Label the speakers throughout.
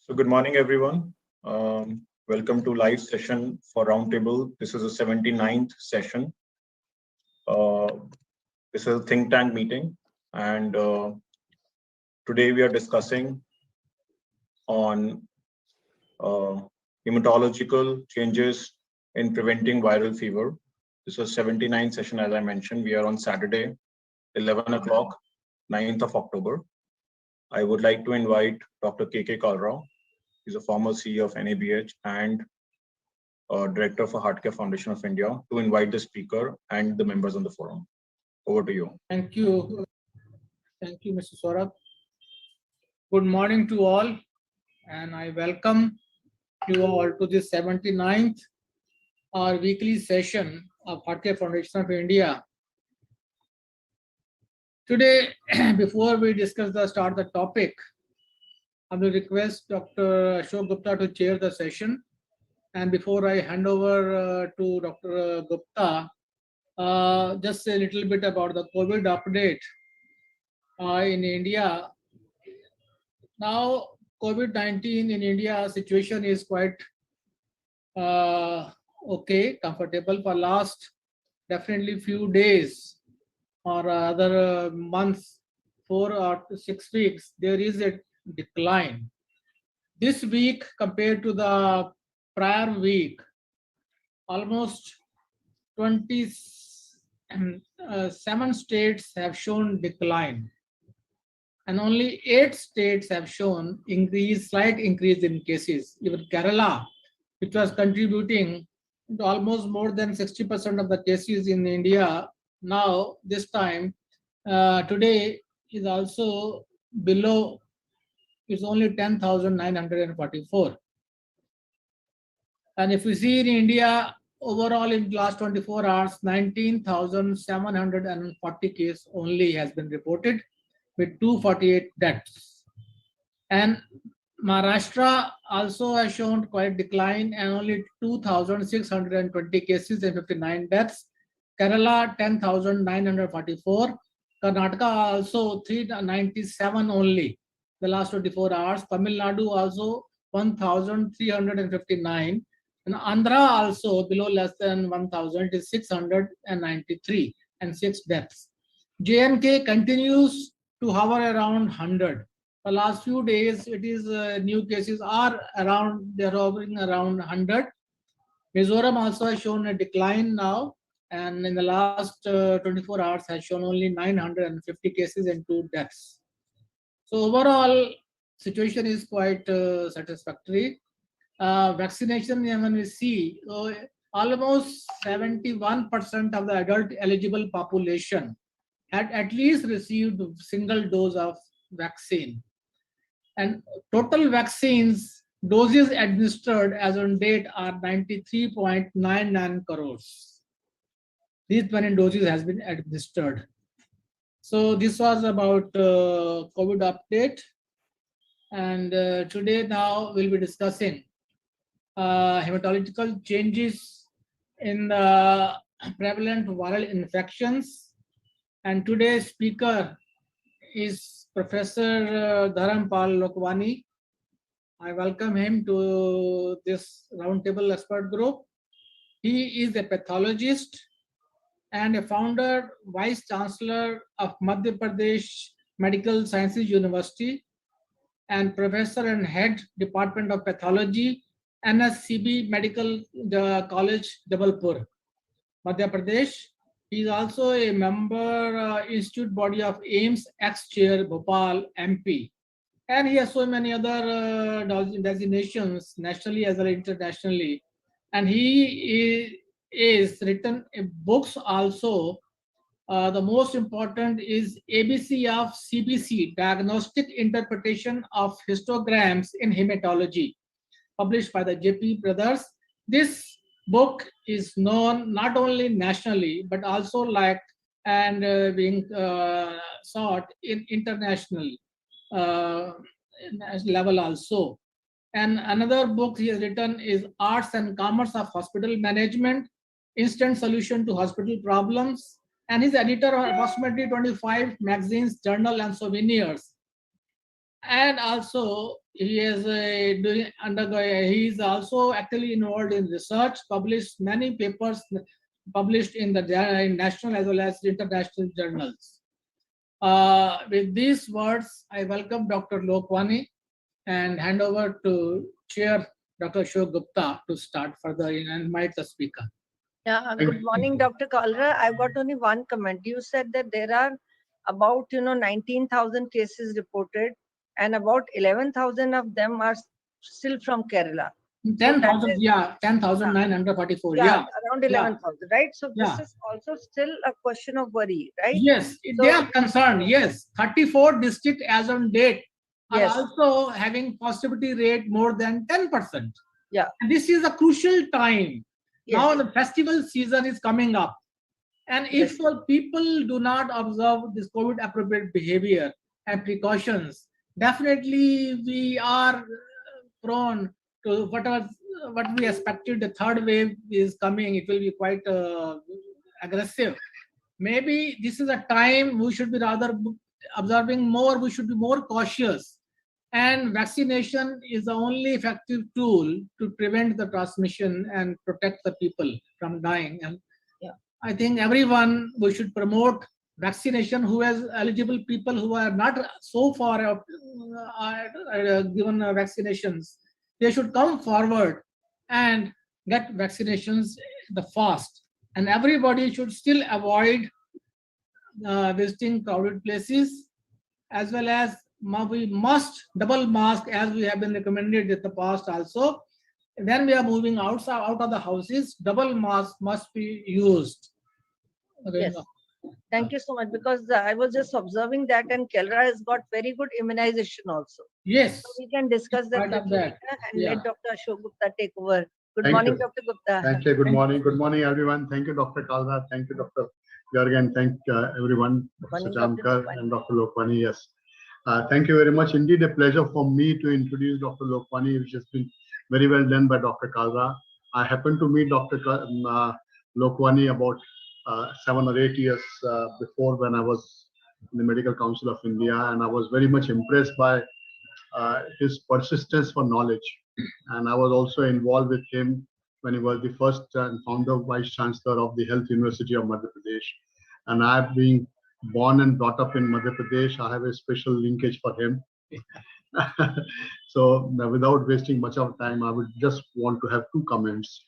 Speaker 1: So good morning, everyone. Welcome to live session for Roundtable. This is the 79th session. This is a think tank meeting, and today we are discussing on hematological changes in preventing viral fever. This is 79th session, as I mentioned. We are on Saturday, 11 o'clock, 9th of October. I would like to invite Dr. K.K. Kalrao. He's a former CEO of NABH and Director for Heart Care Foundation of India, to invite the speaker and the members on the forum. Over to you.
Speaker 2: Thank you. Thank you, Mr. Saurabh. Good morning to all, and I welcome you all to this 79th our weekly session of Heart Care Foundation of India. Today, before we start the topic, I will request Dr. Ashok Gupta to chair the session. And before I hand over to Dr. Gupta, just a little bit about the COVID update in India. Now, COVID-19 in India situation is quite okay, comfortable. For last definitely few days or other months, 4 or 6 weeks, there is a decline. This week compared to the prior week, almost 27 states have shown decline, and only 8 states have shown slight increase in cases. Even Kerala, which was contributing to almost more than 60% of the cases in India, now this time today is also below. It's only 10,944. And if we see in India, overall in the last 24 hours, 19,740 cases only has been reported with 248 deaths. And Maharashtra also has shown quite decline and only 2,620 cases and 59 deaths. Kerala 10,944. Karnataka also 397 only the last 24 hours. Tamil Nadu also 1,359. And Andhra also below less than 1,000 is 693 and 6 deaths. J&K continues to hover around 100. The last few days, it is new cases are around, they're hovering around 100. Mizoram also has shown a decline now, and in the last 24 hours has shown only 950 cases and 2 deaths. So overall, situation is quite satisfactory. Vaccination, when we see, almost 71% of the adult eligible population had at least received a single dose of vaccine. And total vaccines doses administered as on date are 93.99 crores. These many doses has been administered. So this was about COVID update. And today now we'll be discussing hematological changes in the prevalent viral infections. And today's speaker is Professor Dharampal Lokwani. I welcome him to this roundtable expert group. He is a pathologist and a founder, vice chancellor of Madhya Pradesh Medical Sciences University and professor and head Department of Pathology, NSCB Medical College, Jabalpur, Madhya Pradesh. He is also a member Institute Body of AIMS, ex-chair, Bhopal, MP. And he has so many other designations, nationally as well as internationally. And he is written books also. The most important is ABC of CBC, Diagnostic Interpretation of Histograms in Hematology, published by the JP Brothers. This book is known not only nationally, but also liked and being sought in international level also. And another book he has written is Arts and Commerce of Hospital Management, Instant Solution to Hospital Problems. And he's editor of approximately 25 magazines, journal, and souvenirs. and also he is he is also actually involved in research, published many papers published in the in national as well as international journals. With these words, I welcome Dr. Lokwani and hand over to Chair Dr. Ashok Gupta to start further and invite the speaker.
Speaker 3: Yeah, good morning, Dr. Kalra. I've got only one comment. You said that there are about 19,000 cases reported, and about 11,000 of them are still from Kerala.
Speaker 2: 10,000, yeah, 10,944,
Speaker 3: yeah,
Speaker 2: yeah.
Speaker 3: around 11,000, right? So this
Speaker 2: Yeah.
Speaker 3: is also still a question of worry, right?
Speaker 2: Yes, they are concerned. Yes, 34 districts as on date are
Speaker 3: Yes.
Speaker 2: also having positivity rate more than 10%.
Speaker 3: Yeah.
Speaker 2: And this is a crucial time.
Speaker 3: Yes.
Speaker 2: Now the festival season is coming up. And if people do not observe this COVID appropriate behavior and precautions, definitely we are prone to what we expected. The third wave is coming. It will be quite aggressive. Maybe this is a time we should be rather observing more. We should be more cautious. And vaccination is the only effective tool to prevent the transmission and protect the people from dying. And I think everyone, we should promote vaccination. Who has eligible people who are not so far given vaccinations, they should come forward and get vaccinations the fast. And everybody should still avoid visiting crowded places, as well as we must double mask as we have been recommended in the past also. When we are moving out of the houses, double mask must be used. Okay.
Speaker 3: Yes. Thank you so much, because I was just observing that, and Kerala has got very good immunization also.
Speaker 2: Yes.
Speaker 3: So we can discuss that little later and let Dr. Ashok Gupta take over. Good morning, Dr. Gupta.
Speaker 4: Thank you. Good morning. Good morning, everyone. Thank you, Dr. Kalra. Thank you, Dr. Garg, and thank everyone, Dr. Jamkar and Dr. Lokwani. Yes. Thank you very much. Indeed, a pleasure for me to introduce Dr. Lokwani, which has been very well done by Dr. Kalra. I happened to meet Dr. Lokwani about 7 or 8 years before, when I was in the Medical Council of India, and I was very much impressed by his persistence for knowledge. And I was also involved with him when he was the first and founder Vice Chancellor of the Health University of Madhya Pradesh. And I, being born and brought up in Madhya Pradesh, I have a special linkage for him. So without wasting much of time, I would just want to have two comments.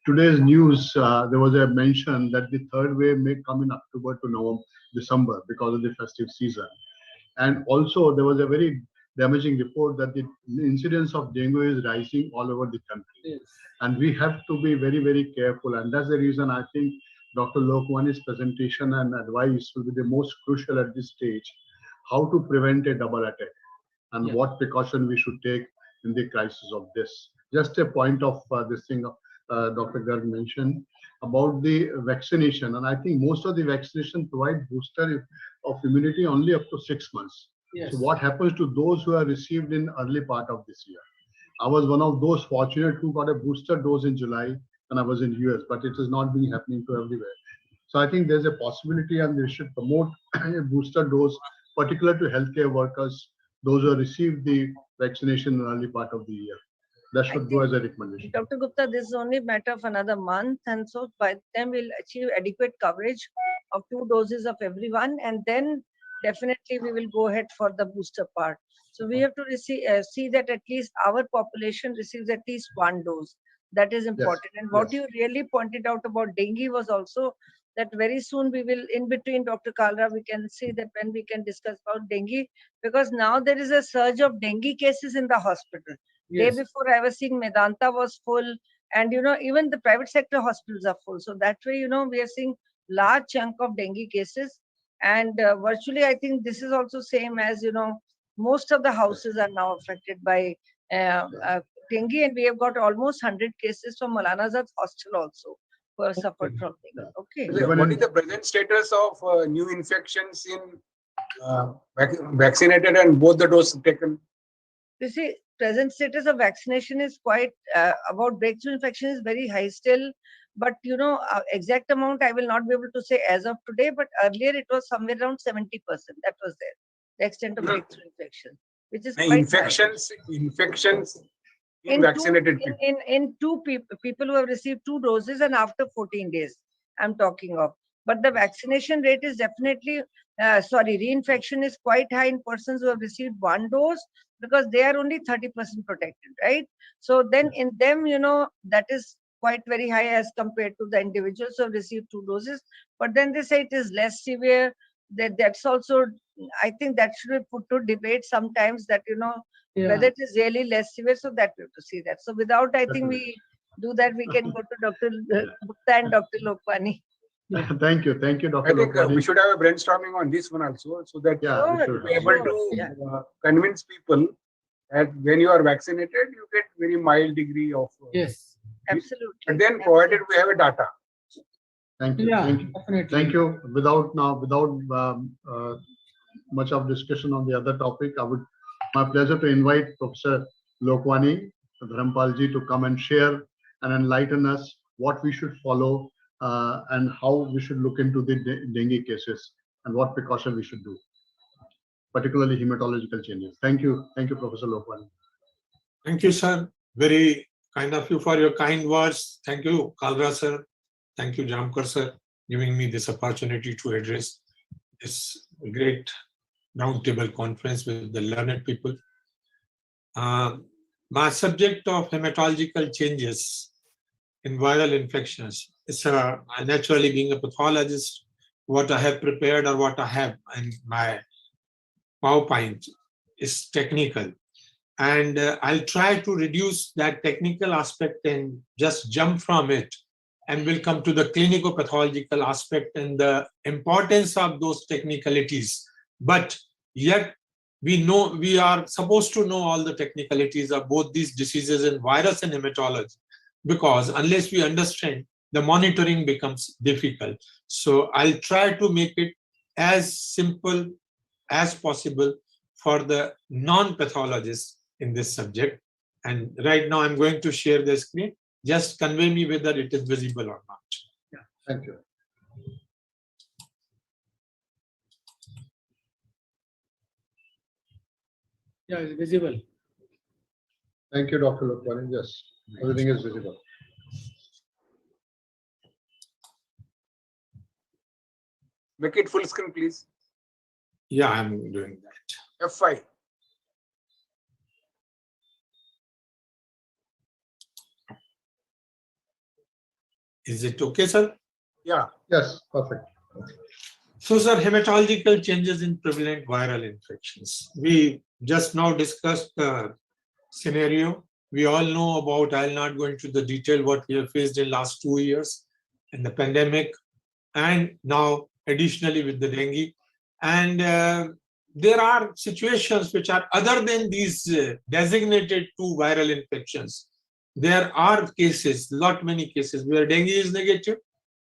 Speaker 4: Today's news, there was a mention that the third wave may come in October to November, December, because of the festive season. And also there was a very damaging report that the incidence of dengue is rising all over the country.
Speaker 2: Yes.
Speaker 4: And we have to be very, very careful. And that's the reason I think Dr. Lokwani's presentation and advice will be the most crucial at this stage, how to prevent a double attack and what precaution we should take in the crisis of this. Just a point of this thing Dr. Garg mentioned about the vaccination. And I think most of the vaccination provide booster of immunity only up to 6 months.
Speaker 2: Yes.
Speaker 4: So what happens to those who are received in early part of this year? I was one of those fortunate who got a booster dose in July when I was in US, but it is not being happening to everywhere. So I think there's a possibility, and we should promote a booster dose, particular to healthcare workers, those who have received the vaccination in the early part of the year. That should go as a recommendation.
Speaker 3: Dr. Gupta, this is only a matter of another month, and so by then we'll achieve adequate coverage of 2 doses of everyone, and then definitely we will go ahead for the booster part. So we have to see that at least our population receives at least 1 dose. That is important. Yes. And what you really pointed out about dengue was also that very soon we will, in between Dr. Kalra, we can see that when we can discuss about dengue, because now there is a surge of dengue cases in the hospital. Yes. Day before I was seeing Medanta was full, and even the private sector hospitals are full. So that way, we are seeing large chunk of dengue cases, and virtually I think this is also same as most of the houses are now affected by dengue, and we have got almost 100 cases from Maulana Azad's hostel also who have suffered from dengue. Okay.
Speaker 5: What is the present status of new infections in vaccinated and both the doses taken?
Speaker 3: You see, present status of vaccination is quite about breakthrough infection is very high still, but exact amount I will not be able to say as of today, but earlier it was somewhere around 70%. That was there, the extent of breakthrough infection. which is
Speaker 5: The
Speaker 3: quite high.
Speaker 5: infections in
Speaker 3: In
Speaker 5: vaccinated people.
Speaker 3: in two people who have received 2 doses and after 14 days, I'm talking of. But the vaccination rate is definitely, reinfection is quite high in persons who have received 1 dose, because they are only 30% protected, right? So then in them, that is quite very high as compared to the individuals who have received 2 doses. But then they say it is less severe. That's also, I think that should be put to debate sometimes, that, whether it is really less severe, so that we have to see that. So without, I think we do that, we can go to Dr. Gupta and Dr. Lokwani.
Speaker 4: Thank you, Dr.
Speaker 5: I think
Speaker 4: Lokwani.
Speaker 5: we should have a brainstorming on this one also, so that
Speaker 4: Yeah, we should
Speaker 5: be
Speaker 4: have.
Speaker 5: able to convince people that when you are vaccinated, you get very mild degree of.
Speaker 2: Yes.
Speaker 3: Absolutely.
Speaker 5: But then, provided we have a data.
Speaker 4: Thank you.
Speaker 2: Yeah,
Speaker 4: Thank you.
Speaker 2: definitely.
Speaker 4: Thank you. Without much of discussion on the other topic, my pleasure to invite Professor Lokwani Dharampalji to come and share and enlighten us what we should follow and how we should look into the dengue cases and what precaution we should do, particularly hematological changes. Thank you, Professor Lokwani.
Speaker 6: Thank you, sir. Very kind of you for your kind words. Thank you, Kalra sir. Thank you, Jamkar sir, giving me this opportunity to address this great roundtable conference with the learned people. My subject of hematological changes in viral infections is naturally, being a pathologist, what I have prepared or what I have in my PowerPoint is technical. And I'll try to reduce that technical aspect and just jump from it, and we'll come to the clinico-pathological aspect and the importance of those technicalities. But yet we are supposed to know all the technicalities of both these diseases in virus and hematology, because unless we understand, the monitoring becomes difficult. So I'll try to make it as simple as possible for the non-pathologists in this subject. And right now I'm going to share the screen. Just convey me whether it is visible or not.
Speaker 4: Yeah, thank you.
Speaker 2: Yeah, it's visible.
Speaker 4: Thank you, Dr. Lokwani. Yes, everything is visible.
Speaker 5: Make it full screen, please.
Speaker 6: Yeah, I'm doing that.
Speaker 5: F5.
Speaker 6: Is it okay, sir?
Speaker 5: Yeah.
Speaker 4: Yes, perfect.
Speaker 6: So, sir, hematological changes in prevalent viral infections. We just now discussed the scenario. We all know about, I'll not go into the detail, what we have faced in last 2 years in the pandemic, and now additionally with the dengue. And there are situations which are other than these designated 2 viral infections. There are cases, many cases where dengue is negative,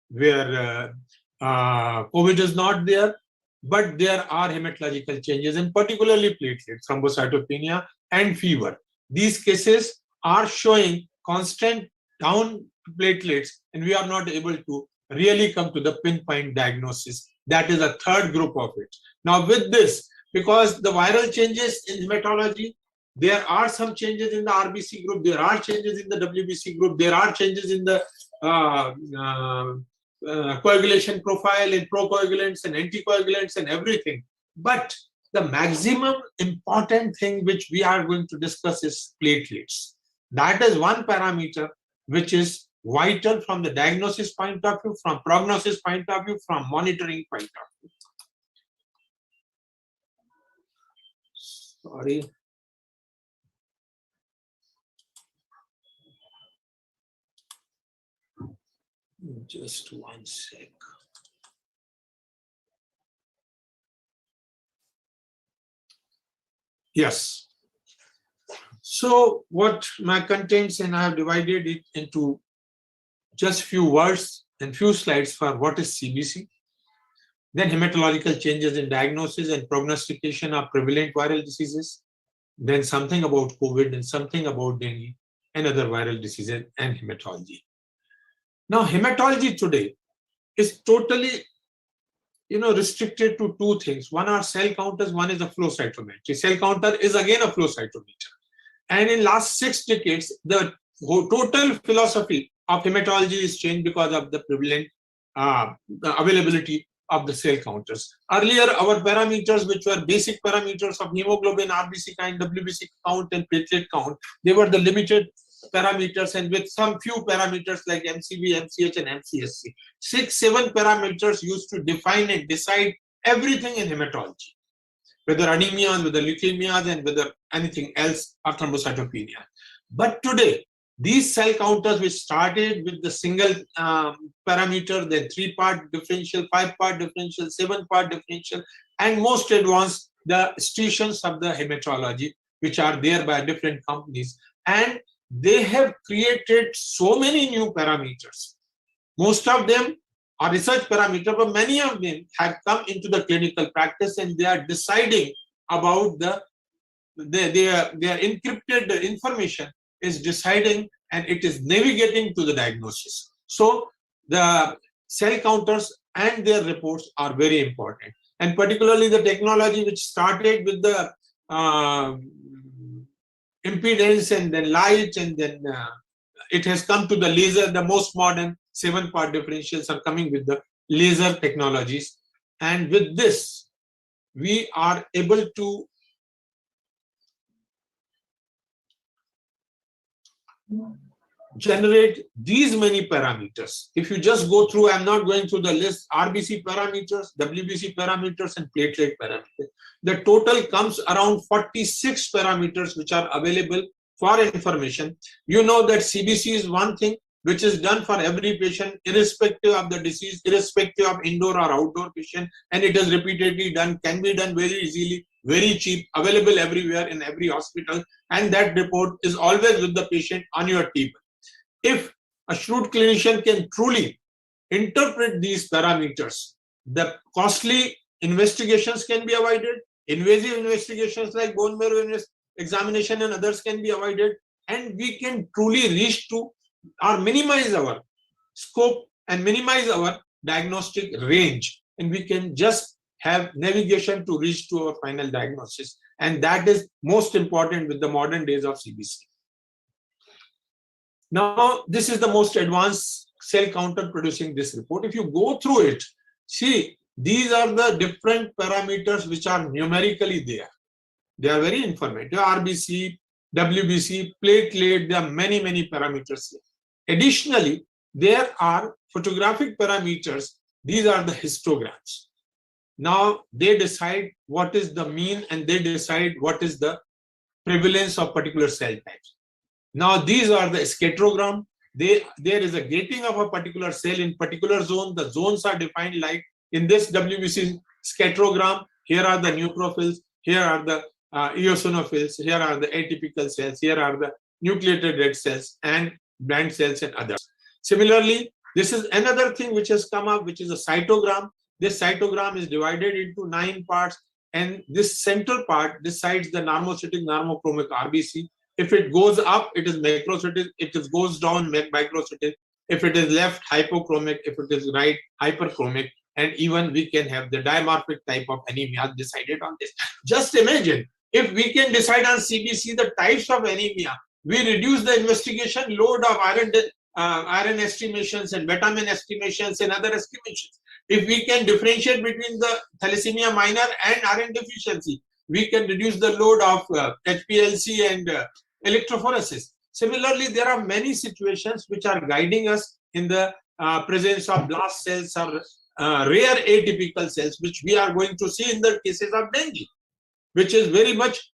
Speaker 6: where COVID is not there, but there are hematological changes, and particularly platelet, thrombocytopenia, and fever. These cases are showing constant down platelets, and we are not able to really come to the pinpoint diagnosis. That is a third group of it. Now with this, because the viral changes in hematology, there are some changes in the RBC group, there are changes in the WBC group, there are changes in the coagulation profile and procoagulants and anticoagulants and everything. But the maximum important thing which we are going to discuss is platelets. That is one parameter which is vital from the diagnosis point of view, from prognosis point of view, from monitoring point of view. Sorry. Just one sec. Yes. So what my contents, and I have divided it into just few words and few slides for what is CBC. Then hematological changes in diagnosis and prognostication of prevalent viral diseases. Then something about COVID and something about dengue and other viral diseases and hematology. Now, hematology today is totally restricted to two things. One are cell counters, one is a flow cytometry. Cell counter is again a flow cytometer. And in last 6 decades, the total philosophy of hematology is changed because of the prevalent availability of the cell counters. Earlier, our parameters, which were basic parameters of hemoglobin, RBC count, WBC count, and platelet count, they were the limited parameters, and with some few parameters like MCV, MCH, and MCSC. 6-7 parameters used to define and decide everything in hematology, whether anemias, whether leukemias, and whether anything else or thrombocytopenia. But today, these cell counters, which started with the single parameter, then 3-part differential, 5-part differential, 7-part differential, and most advanced, the stations of the hematology, which are there by different companies. And they have created so many new parameters. Most of them are research parameters, but many of them have come into the clinical practice, and they are deciding about their encrypted information is deciding, and it is navigating to the diagnosis. So the cell counters and their reports are very important, and particularly the technology which started with the impedance and then light, and then it has come to the laser. The most modern 7-part differentials are coming with the laser technologies, and with this we are able to generate these many parameters. If you just go through, I'm not going through the list, RBC parameters, WBC parameters, and platelet parameters. The total comes around 46 parameters which are available for information. You know that CBC is one thing which is done for every patient, irrespective of the disease, irrespective of indoor or outdoor patient, and it is repeatedly done, can be done very easily, very cheap, available everywhere in every hospital, and that report is always with the patient on your table. If a shrewd clinician can truly interpret these parameters, the costly investigations can be avoided, invasive investigations like bone marrow examination and others can be avoided, and we can truly reach to or minimize our scope and minimize our diagnostic range, and we can just have navigation to reach to our final diagnosis, and that is most important with the modern days of CBC. Now, this is the most advanced cell counter producing this report. If you go through it, see, these are the different parameters which are numerically there. They are very informative. RBC, WBC, platelet, there are many, many parameters here. Additionally, there are photographic parameters. These are the histograms. Now, they decide what is the mean, and they decide what is the prevalence of particular cell types. Now, these are the schedulogram. There is a gating of a particular cell in particular zone. The zones are defined like in this WBC schedulogram. Here are the neutrophils. Here are the eosinophils. Here are the atypical cells. Here are the nucleated red cells and bland cells and others. Similarly, this is another thing which has come up, which is a cytogram. This cytogram is divided into 9 parts, and this central part decides the normocytic, normochromic RBC. If it goes up, it is macrocytic. If it goes down, microcytic. If it is left, hypochromic. If it is right, hyperchromic. And even we can have the dimorphic type of anemia decided on this. Just imagine, if we can decide on CBC the types of anemia, we reduce the investigation load of iron estimations and vitamin estimations and other estimations. If we can differentiate between the thalassemia minor and iron deficiency, we can reduce the load of HPLC and electrophoresis. Similarly, there are many situations which are guiding us in the presence of blast cells or rare atypical cells, which we are going to see in the cases of dengue, which is very much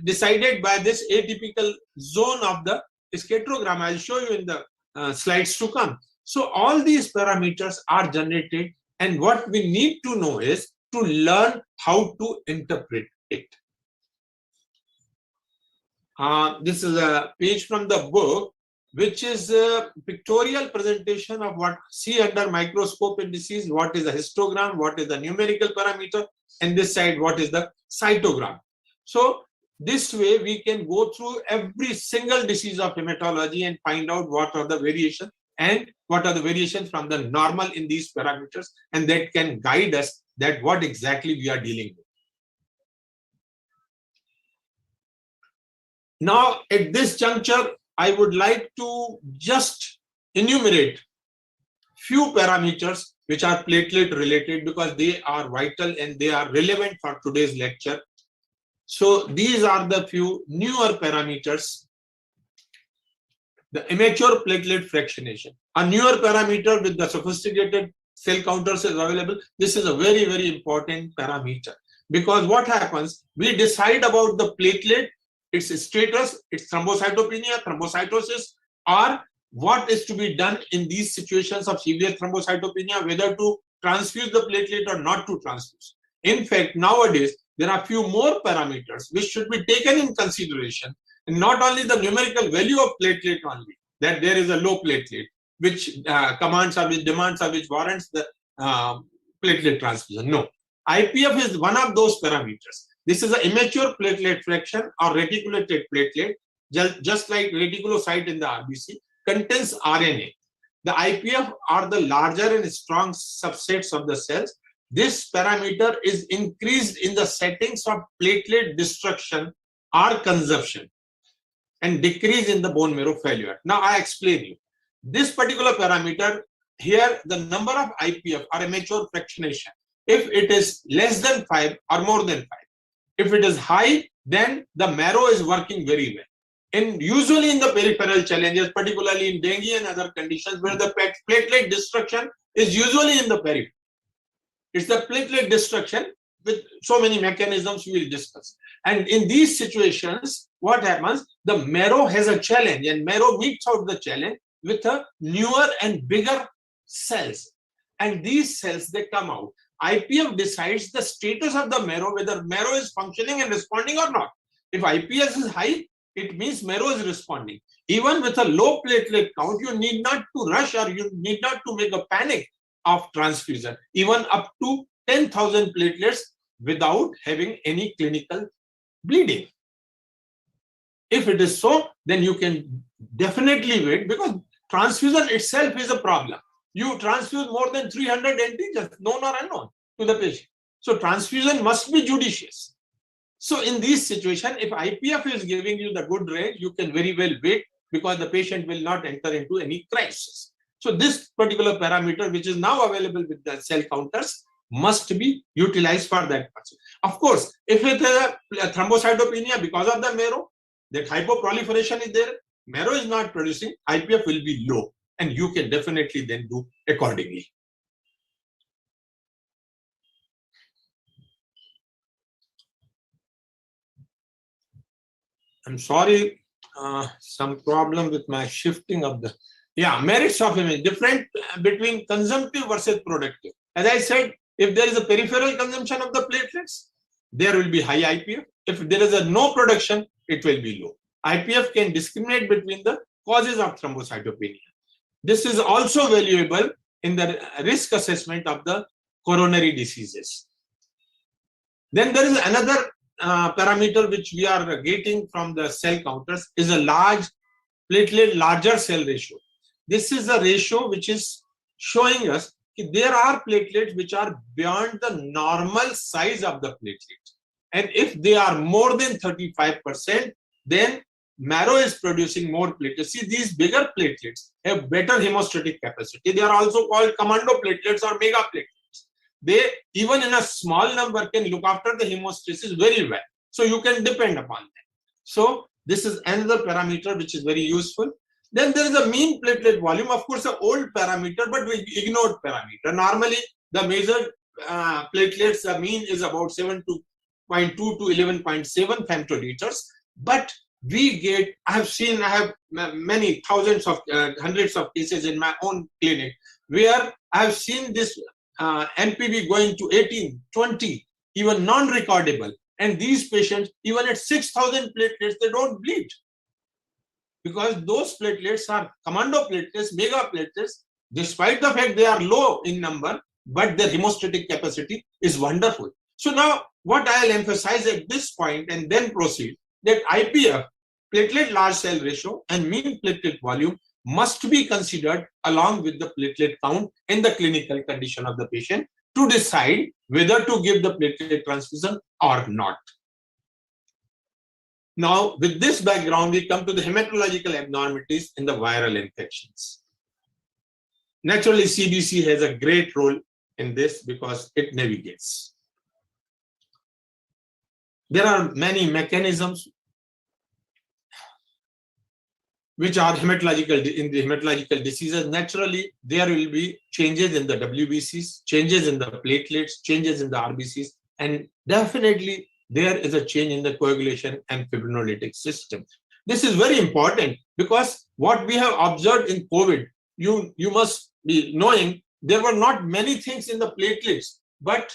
Speaker 6: decided by this atypical zone of the schedulogram. I'll show you in the slides to come. So all these parameters are generated, and what we need to know is to learn how to interpret it. This is a page from the book, which is a pictorial presentation of what see under microscope in disease, what is the histogram, what is the numerical parameter, and this side, what is the cytogram. So this way we can go through every single disease of hematology and find out what are the variations and what are the variations from the normal in these parameters, and that can guide us that what exactly we are dealing with. Now, at this juncture, I would like to just enumerate few parameters which are platelet related because they are vital and they are relevant for today's lecture. So these are the few newer parameters. The immature platelet fractionation, a newer parameter with the sophisticated cell counters is available. This is a very, very important parameter because what happens, we decide about the platelet, its status, its thrombocytopenia, thrombocytosis, or what is to be done in these situations of severe thrombocytopenia, whether to transfuse the platelet or not to transfuse. In fact, nowadays, there are few more parameters which should be taken in consideration. And not only the numerical value of platelet only, that there is a low platelet, which commands or which demands or which warrants the platelet transfusion. No, IPF is one of those parameters. This is an immature platelet fraction or reticulated platelet, just like reticulocyte in the RBC, contains RNA. The IPF are the larger and strong subsets of the cells. This parameter is increased in the settings of platelet destruction or consumption and decrease in the bone marrow failure. Now I explain you. This particular parameter here, the number of IPF or immature fractionation, if it is less than 5 or more than 5. If it is high, then the marrow is working very well. And usually in the peripheral challenges, particularly in dengue and other conditions where the platelet destruction is usually in the periphery. It's the platelet destruction with so many mechanisms we will discuss. And in these situations, what happens? The marrow has a challenge and marrow meets out the challenge with a newer and bigger cells. And these cells, they come out. IPF decides the status of the marrow, whether marrow is functioning and responding or not. If IPS is high, it means marrow is responding. Even with a low platelet count, you need not to rush or you need not to make a panic of transfusion, even up to 10,000 platelets without having any clinical bleeding. If it is so, then you can definitely wait because transfusion itself is a problem. You transfuse more than 300 antigens, known or unknown, to the patient. So transfusion must be judicious. So in this situation, if IPF is giving you the good range, you can very well wait because the patient will not enter into any crisis. So this particular parameter, which is now available with the cell counters, must be utilized for that person. Of course, if it is a thrombocytopenia because of the marrow, that hypoproliferation is there, marrow is not producing, IPF will be low, and you can definitely then do accordingly. I'm sorry, some problem with my shifting of the, merits of image, different between consumptive versus productive. As I said, if there is a peripheral consumption of the platelets, there will be high IPF. If there is a no production, it will be low. IPF can discriminate between the causes of thrombocytopenia. This is also valuable in the risk assessment of the coronary diseases. Then there is another parameter which we are getting from the cell counters is a large platelet larger cell ratio. This is a ratio which is showing us that there are platelets which are beyond the normal size of the platelet. And if they are more than 35%, then marrow is producing more platelets. See, these bigger platelets have better hemostatic capacity. They are also called commando platelets or mega platelets. They, even in a small number, can look after the hemostasis very well. So you can depend upon them. So this is another parameter which is very useful. Then there is a mean platelet volume, of course, an old parameter, but we ignored parameter. Normally, the measured platelets, the mean is about 7.2 to 11.7 femtoliters. But we get, I have many thousands of, hundreds of cases in my own clinic where I have seen this MPV going to 18, 20, even non-recordable. And these patients, even at 6,000 platelets, they don't bleed. Because those platelets are commando platelets, mega platelets, despite the fact they are low in number, but their hemostatic capacity is wonderful. So now what I'll emphasize at this point and then proceed, that IPF, platelet large cell ratio and mean platelet volume must be considered along with the platelet count in the clinical condition of the patient to decide whether to give the platelet transfusion or not. Now, with this background, we come to the hematological abnormalities in the viral infections. Naturally, CBC has a great role in this because it navigates. There are many mechanisms which are hematological in the hematological diseases. Naturally, there will be changes in the WBCs, changes in the platelets, changes in the RBCs, and definitely there is a change in the coagulation and fibrinolytic system. This is very important because what we have observed in COVID, you must be knowing there were not many things in the platelets, but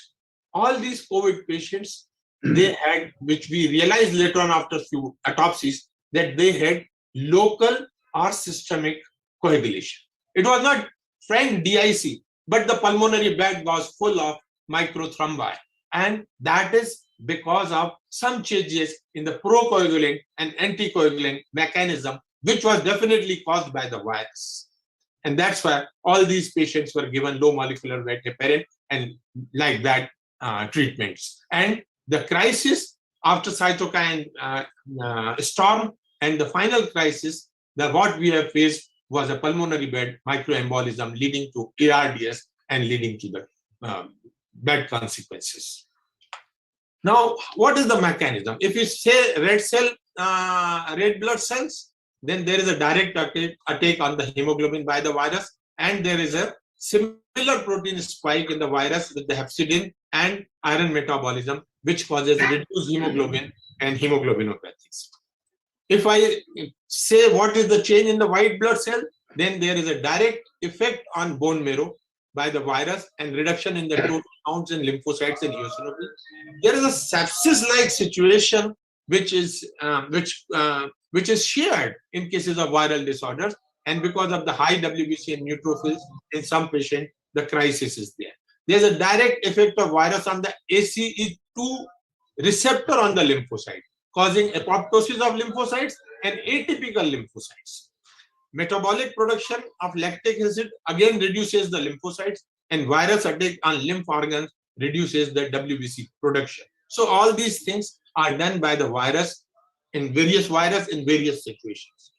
Speaker 6: all these COVID patients, they had, which we realized later on after few autopsies, that they had local or systemic coagulation. It was not frank DIC, but the pulmonary bed was full of microthrombi. And that is because of some changes in the procoagulant and anticoagulant mechanism, which was definitely caused by the virus. And that's why all these patients were given low molecular weight heparin and like that treatments. And the crisis after cytokine storm and the final crisis, what we have faced was a pulmonary bed microembolism leading to ARDS and leading to the bad consequences. Now, what is the mechanism? If you say red blood cells, then there is a direct attack on the hemoglobin by the virus, and there is a similar protein spike in the virus with the hepcidin and iron metabolism, which causes reduced hemoglobin and hemoglobinopathies. If I say what is the change in the white blood cell, then there is a direct effect on bone marrow by the virus and reduction in the total counts in lymphocytes and eosinophils. There is a sepsis-like situation which is shared in cases of viral disorders, and because of the high WBC and neutrophils in some patients, the crisis is there. There's a direct effect of virus on the ACE2 receptor on the lymphocyte, causing apoptosis of lymphocytes and atypical lymphocytes. Metabolic production of lactic acid again reduces the lymphocytes, and virus attack on lymph organs reduces the WBC production. So all these things are done by the virus in various situations.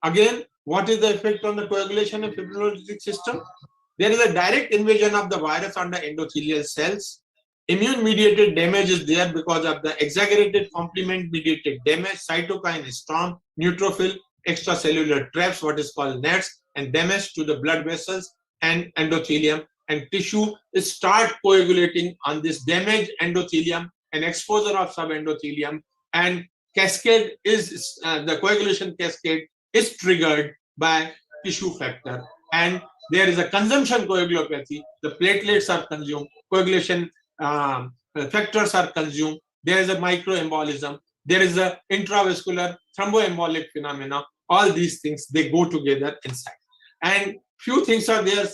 Speaker 6: Again, what is the effect on the coagulation and fibrinolytic system? There is a direct invasion of the virus on the endothelial cells. Immune-mediated damage is there because of the exaggerated complement-mediated damage, cytokine storm, neutrophil, extracellular traps, what is called nets, and damage to the blood vessels and endothelium, and tissue start coagulating on this damaged endothelium and exposure of subendothelium, and cascade is the coagulation cascade is triggered by tissue factor, and there is a consumption coagulopathy. The platelets are consumed, coagulation factors are consumed, there is a microembolism, there is a intravascular thromboembolic phenomena. All these things, they go together inside. And few things are there.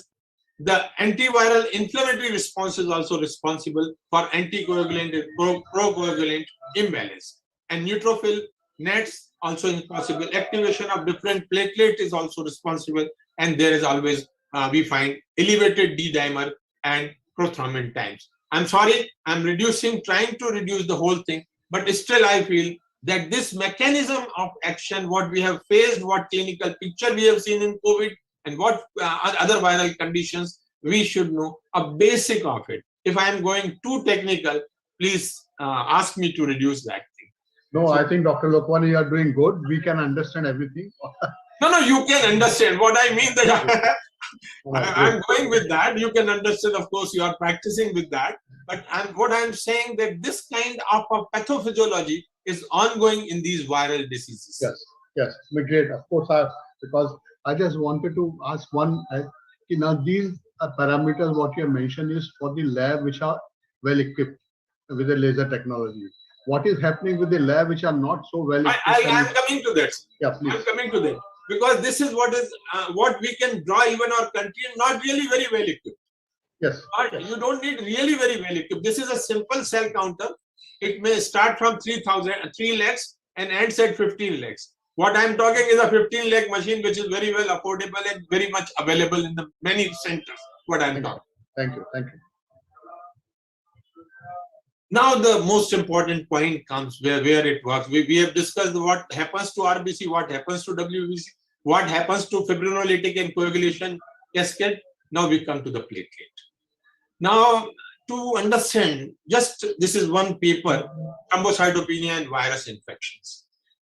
Speaker 6: The antiviral inflammatory response is also responsible for anticoagulant and procoagulant imbalance. And neutrophil nets also impossible. Activation of different platelet is also responsible. And there is always, we find elevated D-dimer and prothrombin times. I'm sorry, I'm trying to reduce the whole thing, but still I feel that this mechanism of action, what we have faced, what clinical picture we have seen in COVID, and what other viral conditions, we should know a basic of it. If I am going too technical, please ask me to reduce that thing.
Speaker 4: No, I think Dr. Lokwani, you are doing good. We can understand everything.
Speaker 6: No, you can understand. What I mean that I'm going with that. You can understand, of course, you are practicing with that. But what I'm saying that this kind of pathophysiology is ongoing in these viral diseases.
Speaker 4: Yes, great. Of course, because I just wanted to ask one. Now, these parameters, what you have mentioned, is for the lab which are well equipped with the laser technology. What is happening with the lab which are not so well equipped?
Speaker 6: I'm coming to that.
Speaker 4: Yeah, please.
Speaker 6: I'm coming to that. Because this is what we can draw even our country, not really very well equipped.
Speaker 4: Yes.
Speaker 6: But you don't need really very well equipped. This is a simple cell counter. It may start from 3 lakhs and ends at 15 lakhs. What I'm talking is a 15 lakh machine, which is very well affordable and very much available in the many centers. What I'm talking.
Speaker 4: Thank you. Thank you.
Speaker 6: Now the most important point comes where it works. We have discussed what happens to RBC, what happens to WBC, what happens to fibrinolytic and coagulation cascade. Now we come to the platelet. Now to understand, just this is one paper, thrombocytopenia and virus infections.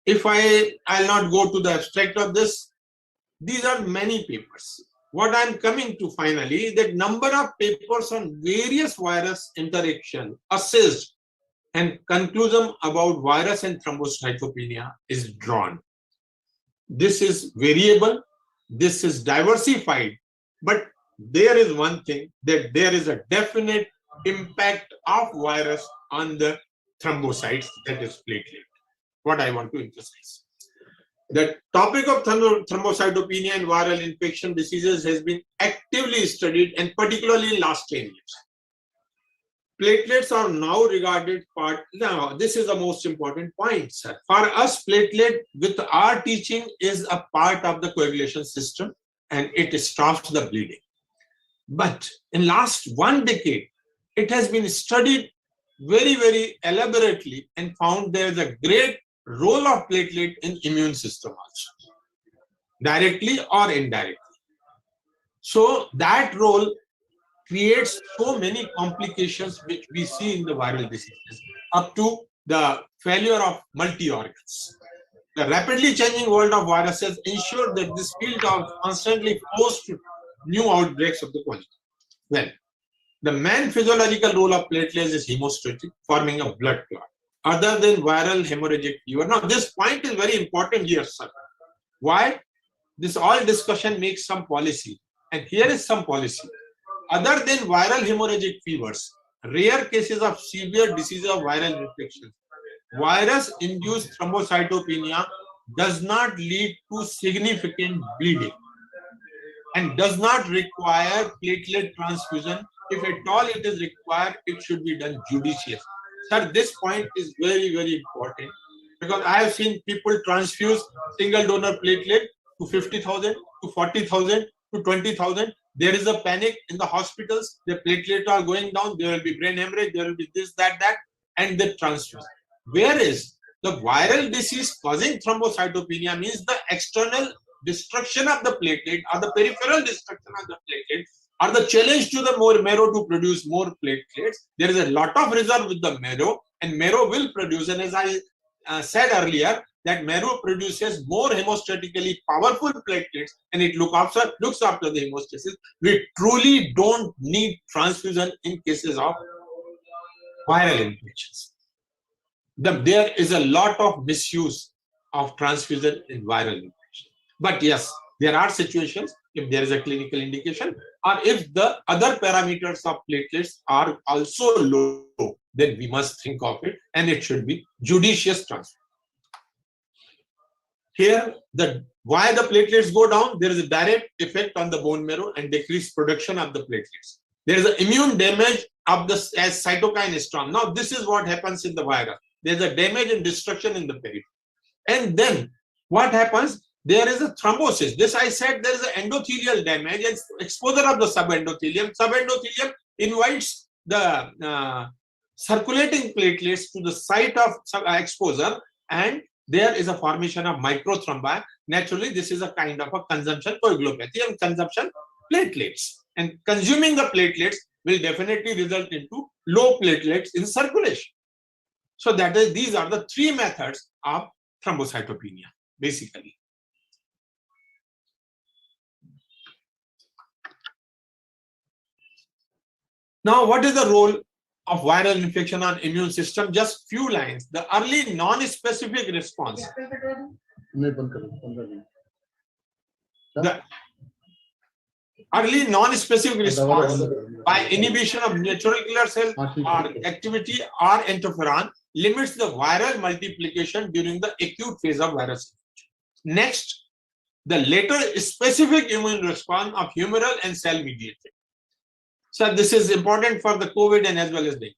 Speaker 6: If I'll not go to the abstract of this, these are many papers. What I'm coming to finally is that number of papers on various virus interaction assessed and conclusion about virus and thrombocytopenia is drawn. This is variable, this is diversified, but there is one thing, that there is a definite impact of virus on the thrombocytes, that is platelet. What I want to emphasize. The topic of thrombocytopenia and viral infection diseases has been actively studied, and particularly in last 10 years. Platelets are now regarded part. Now, this is the most important point, sir. For us, platelet with our teaching is a part of the coagulation system, and it stops the bleeding. But in last 1 decade, it has been studied very, very elaborately and found there is a great role of platelet in immune system also, directly or indirectly. So that role creates so many complications which we see in the viral diseases, up to the failure of multi-organs. The rapidly changing world of viruses ensure that this field is constantly forced to new outbreaks of the quality. Well, the main physiological role of platelets is hemostatic, forming a blood clot, other than viral hemorrhagic fever. Now, this point is very important here, sir. Why? This all discussion makes some policy, and here is some policy. Other than viral hemorrhagic fevers, rare cases of severe disease of viral infection, virus-induced thrombocytopenia does not lead to significant bleeding and does not require platelet transfusion. If at all it is required, it should be done judiciously. Sir, this point is very, very important, because I have seen people transfuse single donor platelet to 50,000, to 40,000, to 20,000. There is a panic in the hospitals. The platelets are going down. There will be brain hemorrhage. There will be this, that, and they transfuse. Whereas the viral disease causing thrombocytopenia means the external destruction of the platelet or the peripheral destruction of the platelet or the challenge to the marrow to produce more platelets. There is a lot of reserve with the marrow, and marrow will produce. And as I said earlier, that marrow produces more hemostatically powerful platelets, and it looks after the hemostasis. We truly don't need transfusion in cases of viral infections. There is a lot of misuse of transfusion in viral infection. But yes, there are situations, if there is a clinical indication, or if the other parameters of platelets are also low, then we must think of it, and it should be judicious transfer. Here, why the platelets go down, there is a direct effect on the bone marrow and decreased production of the platelets. There is an immune damage of as cytokine storm. Now, this is what happens in the virus. There is a damage and destruction in the periphery. And then, what happens? There is a thrombosis. This I said, there is an endothelial damage and exposure of the subendothelium. Subendothelium invites the circulating platelets to the site of exposure, and there is a formation of microthrombi. Naturally, this is a kind of a consumption coagulopathy and consumption platelets. And consuming the platelets will definitely result into low platelets in circulation. So these are the three methods of thrombocytopenia, basically. Now, what is the role of viral infection on immune system? Just few lines. The early non-specific response. The early non-specific response by inhibition of natural killer cell or activity or interferon limits the viral multiplication during the acute phase of virus infection. Next, the later specific immune response of humoral and cell mediated. So this is important for the COVID and as well as the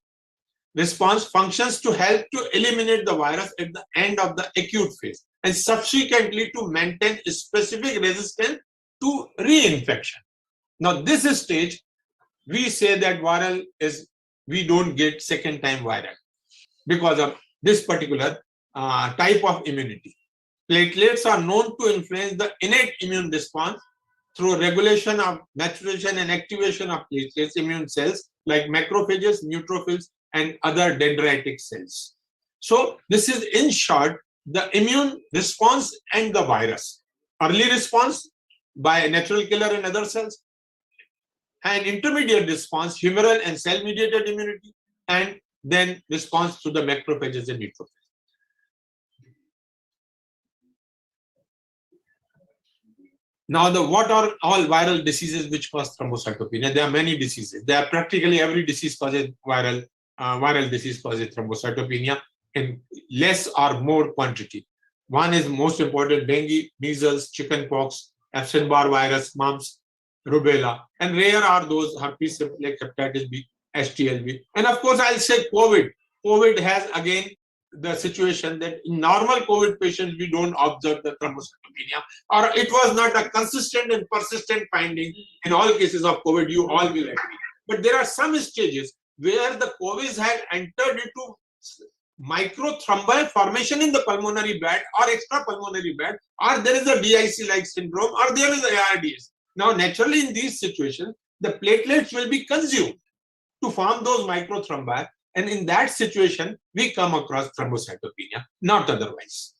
Speaker 6: response functions to help to eliminate the virus at the end of the acute phase. and subsequently to maintain specific resistance to reinfection. Now, this stage, we say that viral is, we don't get second time viral because of this particular type of immunity. Platelets are known to influence the innate immune response through regulation of maturation and activation of platelets immune cells like macrophages, neutrophils, and other dendritic cells. So this is in short the immune response and the virus. Early response by natural killer and other cells, and intermediate response, humoral and cell-mediated immunity, and then response to the macrophages and neutrophils. Now, what are all viral diseases which cause thrombocytopenia? There are many diseases. There are practically every disease causes viral disease causes thrombocytopenia in less or more quantity. One is most important: dengue, measles, chickenpox, Epstein-Barr virus, mumps, rubella, and rare are those herpes simplex, hepatitis B, HTLV, and of course I'll say COVID. COVID has again the situation that in normal COVID patients we don't observe the thrombocytopenia, or it was not a consistent and persistent finding in all cases of COVID. You all will agree. But there are some stages where the COVID had entered into microthrombi formation in the pulmonary bed or extrapulmonary bed, or there is a DIC-like syndrome, or there is ARDS. Now, naturally, in these situations, the platelets will be consumed to form those microthrombi, and in that situation, we come across thrombocytopenia, not otherwise.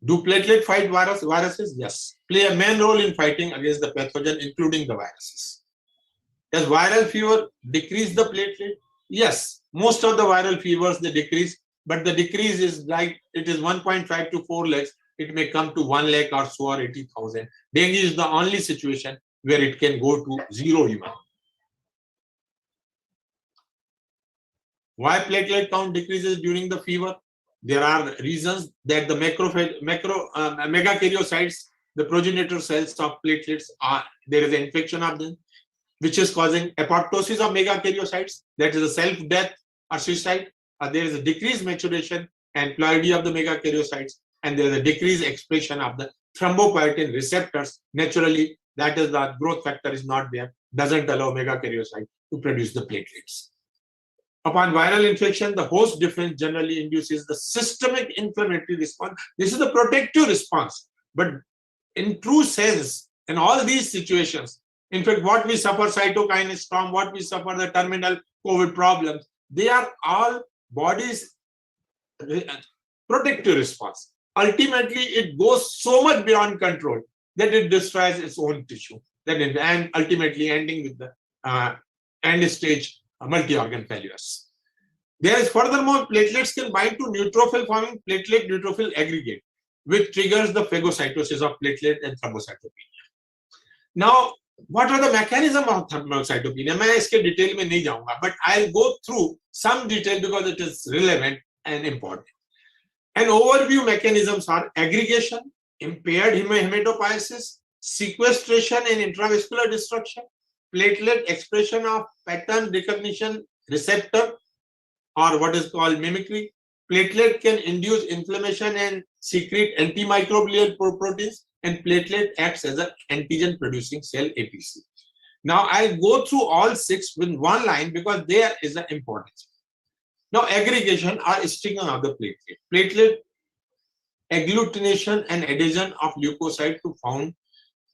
Speaker 6: Do platelet fight viruses? Yes. Play a main role in fighting against the pathogen, including the viruses. Does viral fever decrease the platelet? Yes. Most of the viral fevers, they decrease, but the decrease is like, it is 1.5 to 4 lakhs. It may come to 1 lakh or so, or 80,000. Dengue is the only situation where it can go to 0 even. Why platelet count decreases during the fever? There are reasons that the megakaryocytes, the progenitor cells of platelets, there is an infection of them, which is causing apoptosis of megakaryocytes, that is a self-death or suicide. There is a decreased maturation and ploidy of the megakaryocytes, and there is a decreased expression of the thrombopoietin receptors. Naturally, that is the growth factor is not there, doesn't allow megakaryocyte to produce the platelets. Upon viral infection, the host defense generally induces the systemic inflammatory response. This is the protective response. But in true sense, in all these situations, in fact, what we suffer cytokine storm, what we suffer the terminal COVID problems, they are all body's protective response. Ultimately, it goes so much beyond control that it destroys its own tissue, and ultimately ending with the end stage multi-organ failures. There is furthermore, platelets can bind to neutrophil forming platelet neutrophil aggregate, which triggers the phagocytosis of platelet and thrombocytopenia. Now, what are the mechanisms of thrombocytopenia? I will detail mein nahi jaunga, but I'll go through some detail because it is relevant and important. And overview mechanisms are aggregation, impaired hematopoiesis, sequestration and intravascular destruction, platelet expression of pattern recognition receptor, or what is called mimicry. Platelet can induce inflammation and secrete antimicrobial proteins, and platelet acts as an antigen producing cell APC. Now I'll go through all 6 with one line because there is an importance. Now aggregation or sticking of the platelet. Platelet agglutination and adhesion of leukocyte to found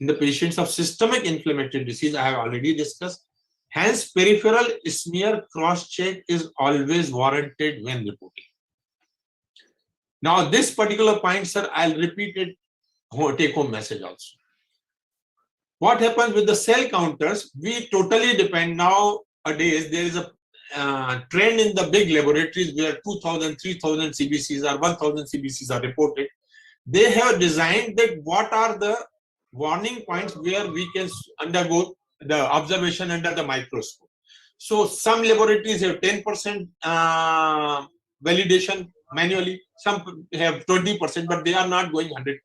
Speaker 6: in the patients of systemic inflammatory disease, I have already discussed. Hence, peripheral smear cross-check is always warranted when reporting. Now, this particular point, sir, I'll repeat it, take-home message also. What happens with the cell counters? We totally depend nowadays. There is a trend in the big laboratories where 2,000, 3,000 CBCs or 1,000 CBCs are reported. They have designed that what are the warning points where we can undergo the observation under the microscope. So some laboratories have 10% validation manually, some have 20%, but they are not going 100%.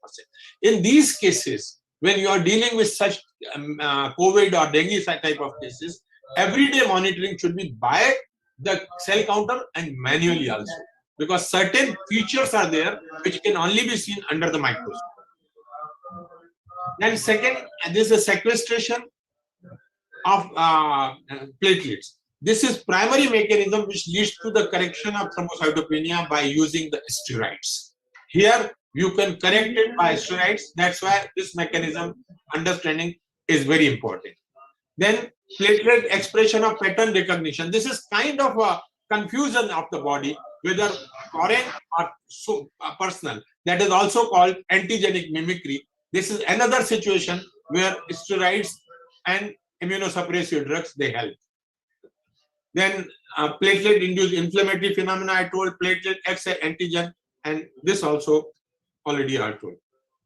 Speaker 6: In these cases, when you are dealing with such COVID or dengue type of cases, everyday monitoring should be by the cell counter and manually also. because certain features are there which can only be seen under the microscope. Then second, this is a sequestration of platelets. This is primary mechanism which leads to the correction of thrombocytopenia by using the steroids. Here you can correct it by steroids. That's why this mechanism understanding is very important. Then platelet expression of pattern recognition. This is kind of a confusion of the body, whether foreign or personal. That is also called antigenic mimicry. This is another situation where steroids and immunosuppressive drugs, they help. Then platelet-induced inflammatory phenomena, I told platelet X antigen, and this also already I told.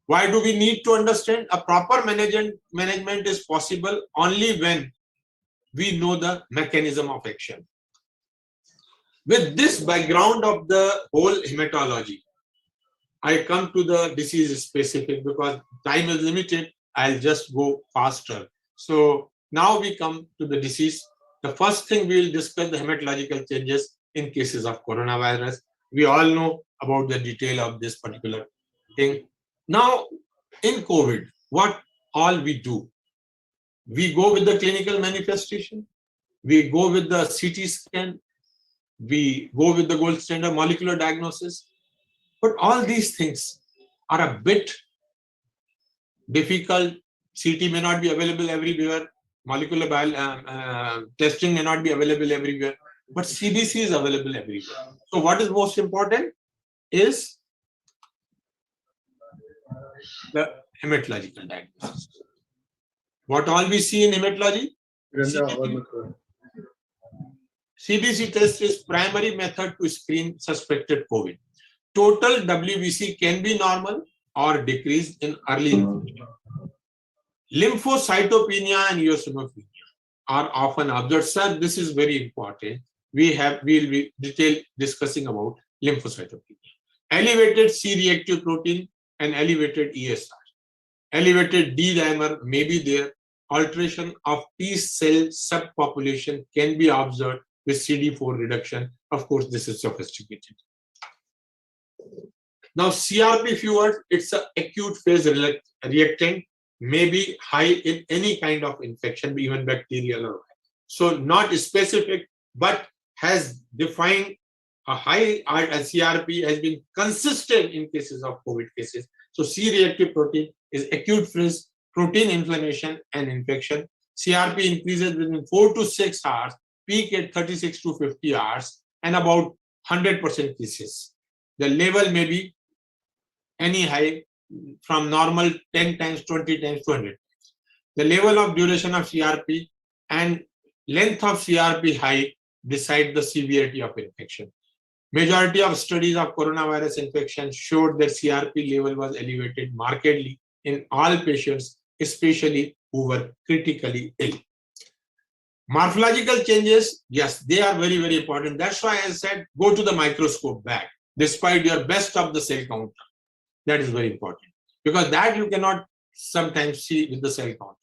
Speaker 6: Why do we need to understand? A proper management is possible only when we know the mechanism of action. With this background of the whole hematology, I come to the disease specific because time is limited. I'll just go faster. So now we come to the disease. The first thing we will discuss the hematological changes in cases of coronavirus. We all know about the detail of this particular thing. Now, in COVID, what all we do? We go with the clinical manifestation. We go with the CT scan. We go with the gold standard molecular diagnosis. But all these things are a bit difficult. CT may not be available everywhere. Molecular testing may not be available everywhere. But CBC is available everywhere. So what is most important is the hematological diagnosis. What all we see in hematology? CBC test is primary method to screen suspected COVID. Total WBC can be normal or decreased in early infection. Lymphocytopenia and eosinophilia are often observed. Sir, this is very important. We'll be discussing about lymphocytopenia. Elevated C-reactive protein and elevated ESR. Elevated D-dimer may be there. Alteration of T-cell subpopulation can be observed with CD4 reduction. Of course, this is sophisticated. Now, CRP fever, it's an acute phase reactant, may be high in any kind of infection, even bacterial or so not specific, but has defined a high CRP has been consistent in cases of COVID cases. So C-reactive protein is acute phase protein inflammation and infection. CRP increases within 4 to 6 hours, peak at 36 to 50 hours, and about 100% cases. The level may be any high from normal 10 times, 20 times, 200 times. The level of duration of CRP and length of CRP high decide the severity of infection. Majority of studies of coronavirus infection showed that CRP level was elevated markedly in all patients, especially who were critically ill. Morphological changes, yes, they are very, very important. That's why I said go to the microscope back, despite your best of the cell counter. That is very important because that you cannot sometimes see with the cell counter,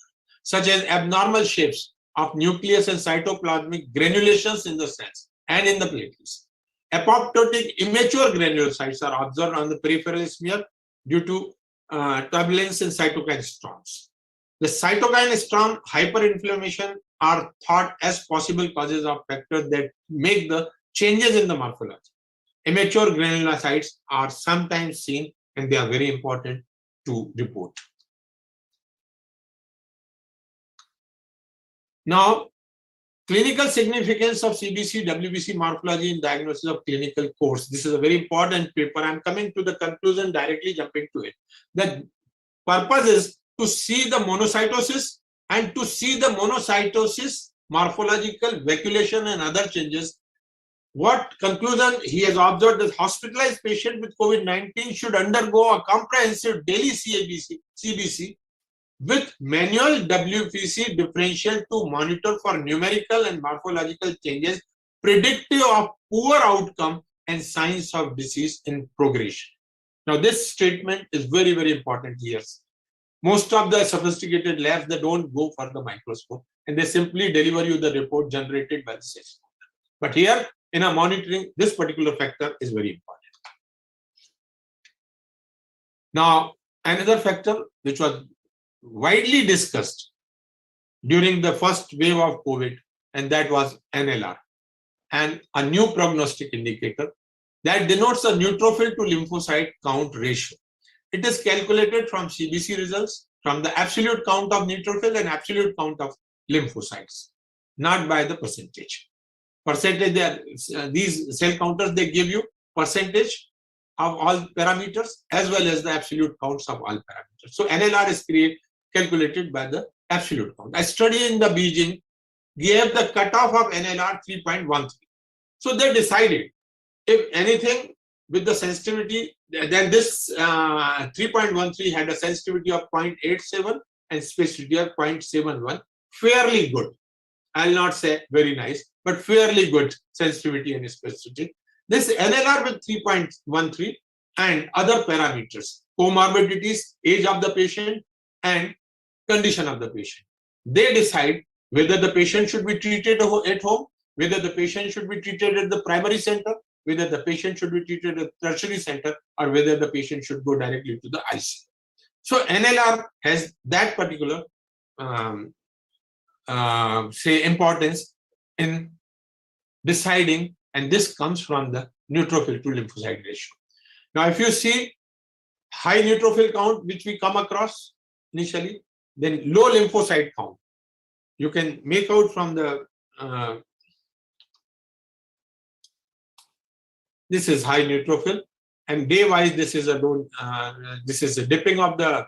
Speaker 6: such as abnormal shapes of nucleus and cytoplasmic granulations in the cells and in the platelets. Apoptotic immature granulocytes are observed on the peripheral smear due to turbulence in cytokine storms. The cytokine storm hyperinflammation are thought as possible causes of factors that make the changes in the morphology. Immature granulocytes are sometimes seen and they are very important to report. Now, clinical significance of CBC, WBC morphology in diagnosis of clinical course. This is a very important paper. I'm coming to the conclusion directly, jumping to it. The purpose is to see the monocytosis and to see the monocytosis, morphological, vacuolation and other changes. What conclusion he has observed that hospitalized patient with COVID-19 should undergo a comprehensive daily CBC with manual WBC differential to monitor for numerical and morphological changes predictive of poor outcome and signs of disease in progression. Now, this statement is very, very important here. Most of the sophisticated labs, they don't go for the microscope and they simply deliver you the report generated by the system. But here, in a monitoring, this particular factor is very important. Now, another factor which was widely discussed during the first wave of COVID, and that was NLR, and a new prognostic indicator that denotes a neutrophil to lymphocyte count ratio. It is calculated from CBC results, from the absolute count of neutrophil and absolute count of lymphocytes, not by the percentage. These cell counters, they give you percentage of all parameters as well as the absolute counts of all parameters. So NLR is calculated by the absolute count. A study in the Beijing gave the cutoff of NLR 3.13. So they decided, if anything with the sensitivity, then this 3.13 had a sensitivity of 0.87 and specificity of 0.71, fairly good. I'll not say very nice, but fairly good sensitivity and specificity. This NLR with 3.13 and other parameters, comorbidities, age of the patient, and condition of the patient. They decide whether the patient should be treated at home, whether the patient should be treated at the primary center, whether the patient should be treated at the tertiary center, or whether the patient should go directly to the ICU. So NLR has that particular importance in deciding, and this comes from the neutrophil to lymphocyte ratio. Now, if you see high neutrophil count, which we come across initially, then low lymphocyte count, you can make out from the this is high neutrophil, and day-wise this is a dipping of the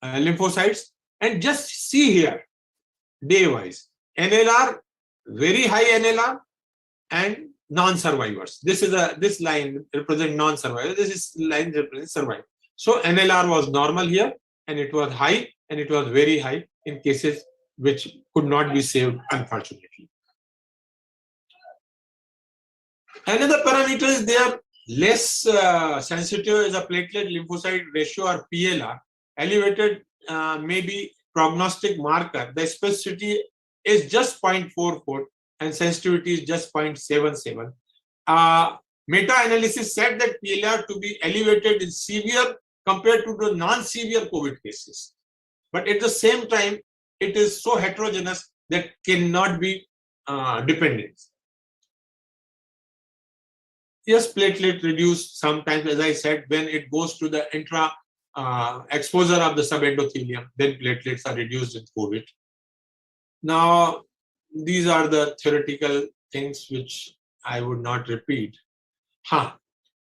Speaker 6: lymphocytes, and just see here day-wise NLR, very high NLR, and non-survivors. This line represents non-survivors. This line represents survivors. So NLR was normal here, and it was high, and it was very high in cases which could not be saved, unfortunately. Another parameter is they are less sensitive as a platelet lymphocyte ratio, or PLR. Elevated may be prognostic marker. The specificity is just 0.44 and sensitivity is just 0.77. Meta-analysis said that PLR to be elevated in severe compared to the non-severe COVID cases. But at the same time, it is so heterogeneous that cannot be dependent. Yes, platelet reduce sometimes, as I said, when it goes to the intra exposure of the subendothelium, then platelets are reduced in COVID. Now, these are the theoretical things which I would not repeat.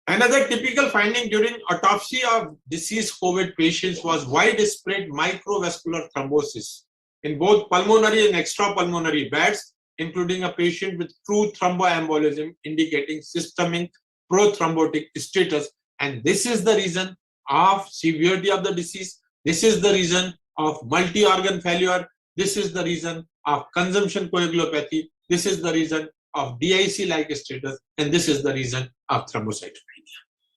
Speaker 6: Another typical finding during autopsy of deceased COVID patients was widespread microvascular thrombosis in both pulmonary and extrapulmonary beds, including a patient with true thromboembolism indicating systemic prothrombotic status. And this is the reason of severity of the disease. This is the reason of multi-organ failure. This is the reason of consumption coagulopathy. This is the reason of DIC-like status. And this is the reason of thrombocytopenia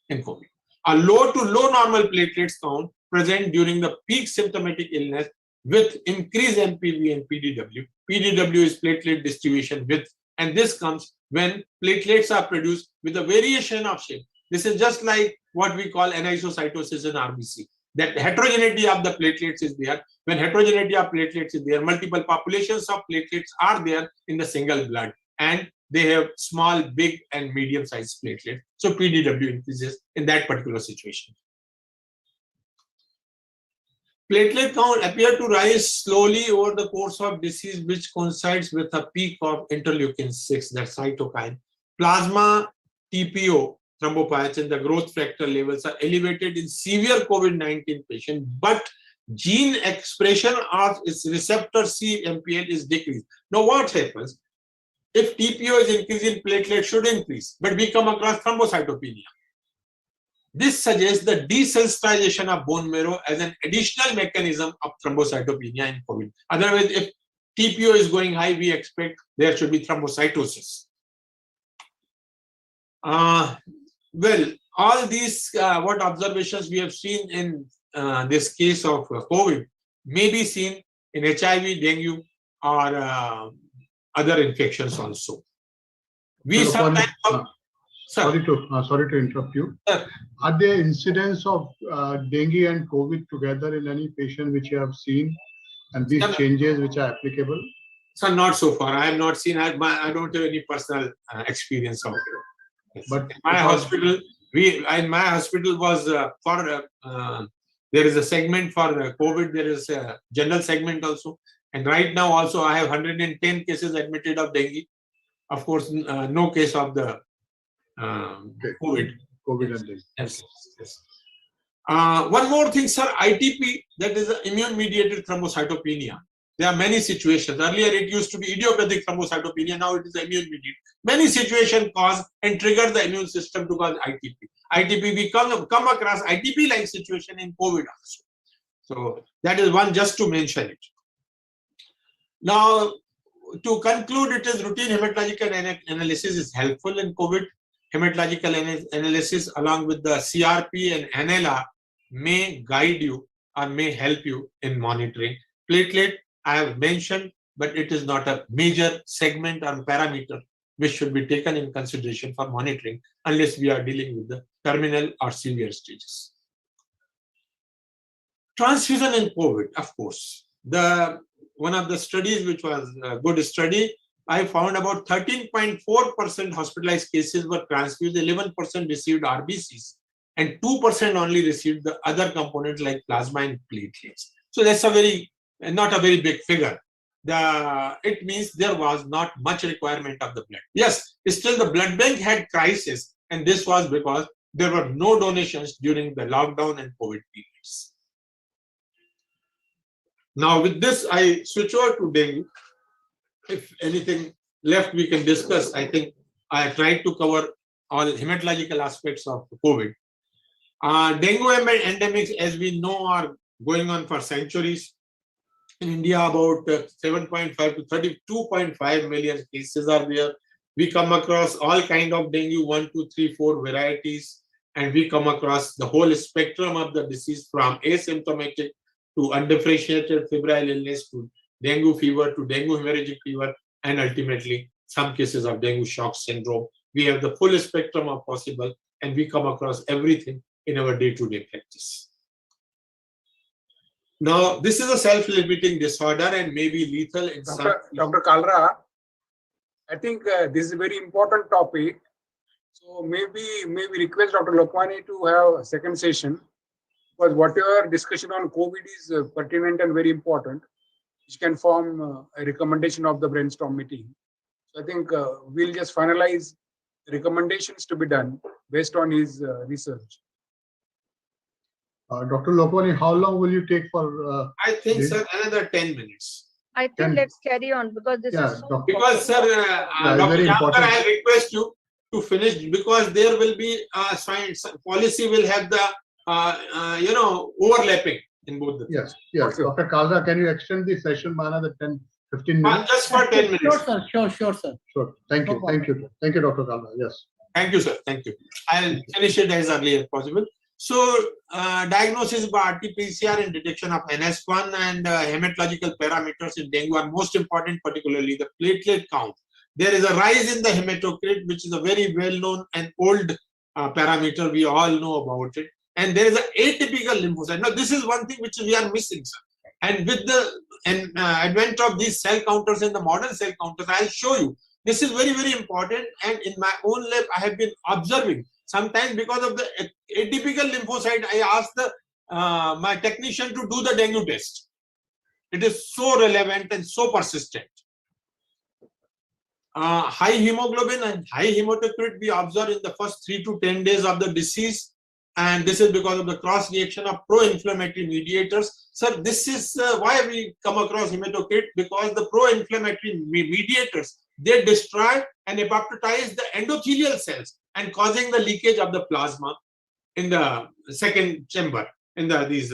Speaker 6: in COVID. A low to low normal platelets count present during the peak symptomatic illness with increased MPV and PDW. PDW is platelet distribution width, and this comes when platelets are produced with a variation of shape. This is just like what we call anisocytosis in RBC. That heterogeneity of the platelets is there. When heterogeneity of platelets is there, multiple populations of platelets are there in the single blood, and they have small, big, and medium-sized platelets. So PDW increases in that particular situation. Platelet count appear to rise slowly over the course of disease, which coincides with a peak of interleukin-6, that cytokine. Plasma TPO, thrombopoietin, the growth factor levels are elevated in severe COVID-19 patients, but gene expression of its receptor CMPL is decreased. Now, what happens? If TPO is increasing, platelet should increase, but we come across thrombocytopenia. This suggests the desensitization of bone marrow as an additional mechanism of thrombocytopenia in COVID. Otherwise, if TPO is going high, we expect there should be thrombocytosis. Well, all these what observations we have seen in this case of COVID may be seen in HIV, dengue, or other infections also. We sometimes.
Speaker 4: Sorry to interrupt you.
Speaker 6: Sir.
Speaker 4: Are there incidents of dengue and COVID together in any patient which you have seen, and these changes which are applicable?
Speaker 6: So not so far. I have not seen. I don't have any personal experience of it. Yes. But in my hospital, was there is a segment for COVID. There is a general segment also, and right now also I have 110 cases admitted of dengue. Of course, no case of the COVID.
Speaker 4: COVID and dengue.
Speaker 6: Yes. Yes. One more thing, sir. ITP, that is immune-mediated thrombocytopenia. There are many situations. Earlier, it used to be idiopathic thrombocytopenia. Now it is immune-mediated. Many situations cause and trigger the immune system to cause ITP. ITP, we come across ITP-like situation in COVID also. So that is one, just to mention it. Now, to conclude, it is routine hematological analysis is helpful in COVID. Hematological analysis along with the CRP and NLR may guide you or may help you in monitoring. Platelet, I have mentioned, but it is not a major segment or parameter which should be taken in consideration for monitoring unless we are dealing with the terminal or severe stages. Transfusion in COVID, of course. One of the studies which was a good study, I found about 13.4% hospitalized cases were transfused, 11% received RBCs, and 2% only received the other components like plasma and platelets. So that's not a very big figure. It means there was not much requirement of the blood. Yes, still the blood bank had crisis, and this was because there were no donations during the lockdown and COVID periods. Now with this, I switch over to dengue. If anything left, we can discuss. I think I tried to cover all hematological aspects of COVID. Dengue endemics, as we know, are going on for centuries. In India, about 7.5 to 32.5 million cases are there. We come across all kind of dengue, 1, 2, 3, 4 varieties, and we come across the whole spectrum of the disease from asymptomatic to undifferentiated febrile illness to dengue fever to dengue hemorrhagic fever, and ultimately some cases of dengue shock syndrome. We have the full spectrum of possible, and we come across everything in our day-to-day practice. Now, this is a self-limiting disorder and may be lethal in some.
Speaker 5: Dr. Kalra, I think this is a very important topic. So maybe request Dr. Lokwani to have a second session, because whatever discussion on COVID is pertinent and very important, which can form a recommendation of the brainstorm meeting. So I think we'll just finalize recommendations to be done based on his research.
Speaker 4: Dr. Lokwani, how long will you take for?
Speaker 6: I think, sir, another 10 minutes.
Speaker 3: I think let's carry on because this is so
Speaker 6: because, sir, Dr. Jamkar, I request you to finish because there will be science policy will have the overlapping in both the
Speaker 4: things. Yes. Dr. Kalra, can you extend the session by another 10-15 minutes?
Speaker 6: Just for 10 minutes.
Speaker 2: Sure, sir. Sure, sir.
Speaker 4: Sure. Thank you, Dr. Kalra. Yes.
Speaker 6: Thank you, sir. Thank you. I'll finish it as early as possible. So, diagnosis by RT-PCR and detection of NS1 and hematological parameters in dengue are most important, particularly the platelet count. There is a rise in the hematocrit, which is a very well-known and old parameter. We all know about it. And there is an atypical lymphocyte. Now, this is one thing which we are missing, sir. And with the advent of these cell counters and the modern cell counters, I'll show you. This is very, very important. And in my own lab, I have been observing. Sometimes because of the atypical lymphocyte, I asked my technician to do the dengue test. It is so relevant and so persistent. High hemoglobin and high hematocrit we observe in the first 3 to 10 days of the disease. And this is because of the cross reaction of pro-inflammatory mediators. So this is why we come across hematocrit, because the pro-inflammatory mediators, they destroy and apoptotize the endothelial cells and causing the leakage of the plasma in the second chamber, in those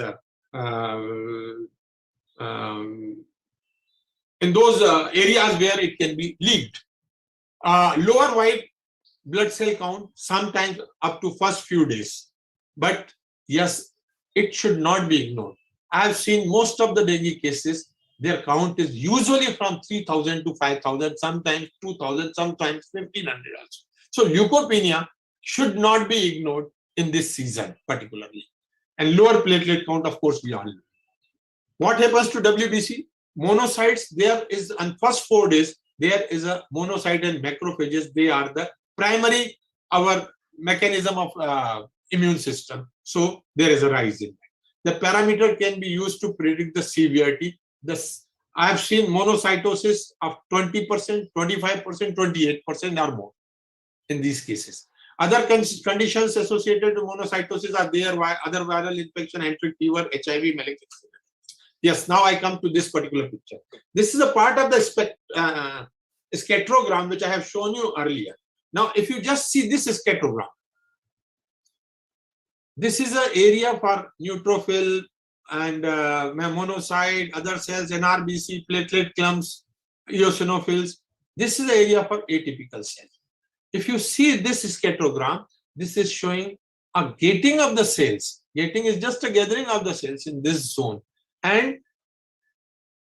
Speaker 6: areas where it can be leaked. Lower white blood cell count, sometimes up to first few days. But yes, it should not be ignored. I have seen most of the dengue cases, their count is usually from 3,000 to 5,000, sometimes 2,000, sometimes 1,500 also. So leukopenia should not be ignored in this season particularly. And lower platelet count, of course, we all know. What happens to WBC? Monocytes, there is, on first 4 days, there is a monocyte and macrophages. They are the primary, our mechanism of immune system. So there is a rise in that. The parameter can be used to predict the severity. I have seen monocytosis of 20%, 25%, 28% or more in these cases. Other conditions associated with monocytosis are there, other viral infection, entry fever, HIV, malignancy. Yes, now I come to this particular picture. This is a part of the schedulogram which I have shown you earlier. Now, if you just see this schedulogram, this is an area for neutrophil and monocyte, other cells, NRBC, platelet clumps, eosinophils. This is the area for atypical cells. If you see this schedulogram, this is showing a gating of the cells. Gating is just a gathering of the cells in this zone. And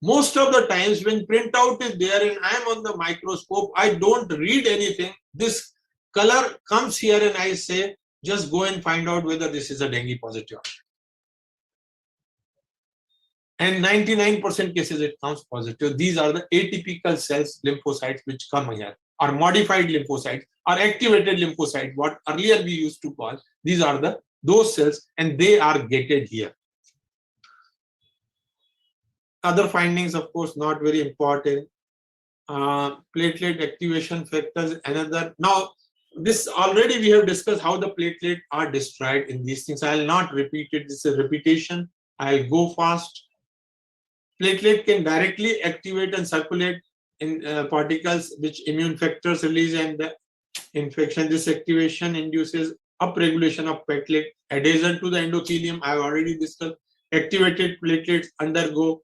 Speaker 6: most of the times when printout is there and I am on the microscope, I don't read anything. This color comes here and I say, just go and find out whether this is a dengue positive. And 99% cases it comes positive. These are the atypical cells, lymphocytes, which come here, or modified lymphocytes, or activated lymphocytes, what earlier we used to call. These are those cells, and they are gated here. Other findings, of course, not very important. Platelet activation factors, another. Now, this already we have discussed how the platelet are destroyed in these things. I will not repeat it. This is a repetition. I'll go fast. Platelet can directly activate and circulate in particles which immune factors release, and the infection. This activation induces upregulation of platelet adhesion to the endothelium. I have already discussed. Activated platelets undergo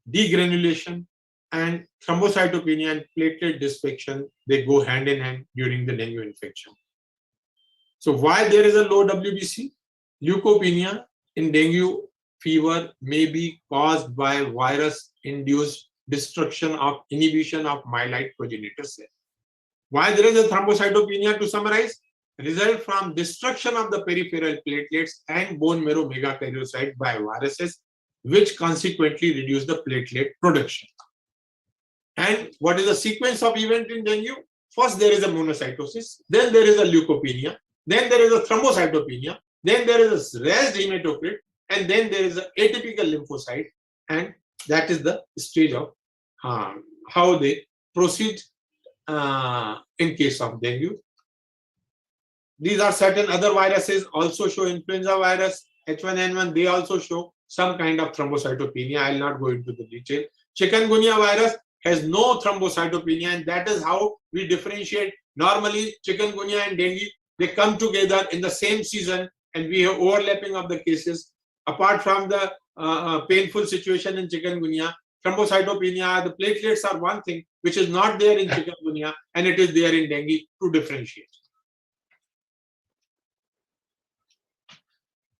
Speaker 6: degranulation, and thrombocytopenia and platelet dysfunction, they go hand in hand during the dengue infection. So why there is a low WBC? Leukopenia in dengue fever may be caused by virus-induced destruction of inhibition of myeloid progenitor cell. Why there is a thrombocytopenia, to summarize? Result from destruction of the peripheral platelets and bone marrow megakaryocytes by viruses, which consequently reduce the platelet production. And what is the sequence of event in dengue? First, there is a monocytosis, then there is a leukopenia, then there is a thrombocytopenia, then there is a raised hematocrit, and then there is an atypical lymphocyte, and that is the stage of how they proceed in case of dengue. These are certain other viruses also show influenza virus, H1N1, they also show some kind of thrombocytopenia. I will not go into the detail. Chikungunya virus has no thrombocytopenia, and that is how we differentiate. Normally, chikungunya and dengue, they come together in the same season, and we have overlapping of the cases. Apart from the painful situation in chikungunya, thrombocytopenia, the platelets are one thing which is not there in chikungunya, and it is there in dengue, to differentiate.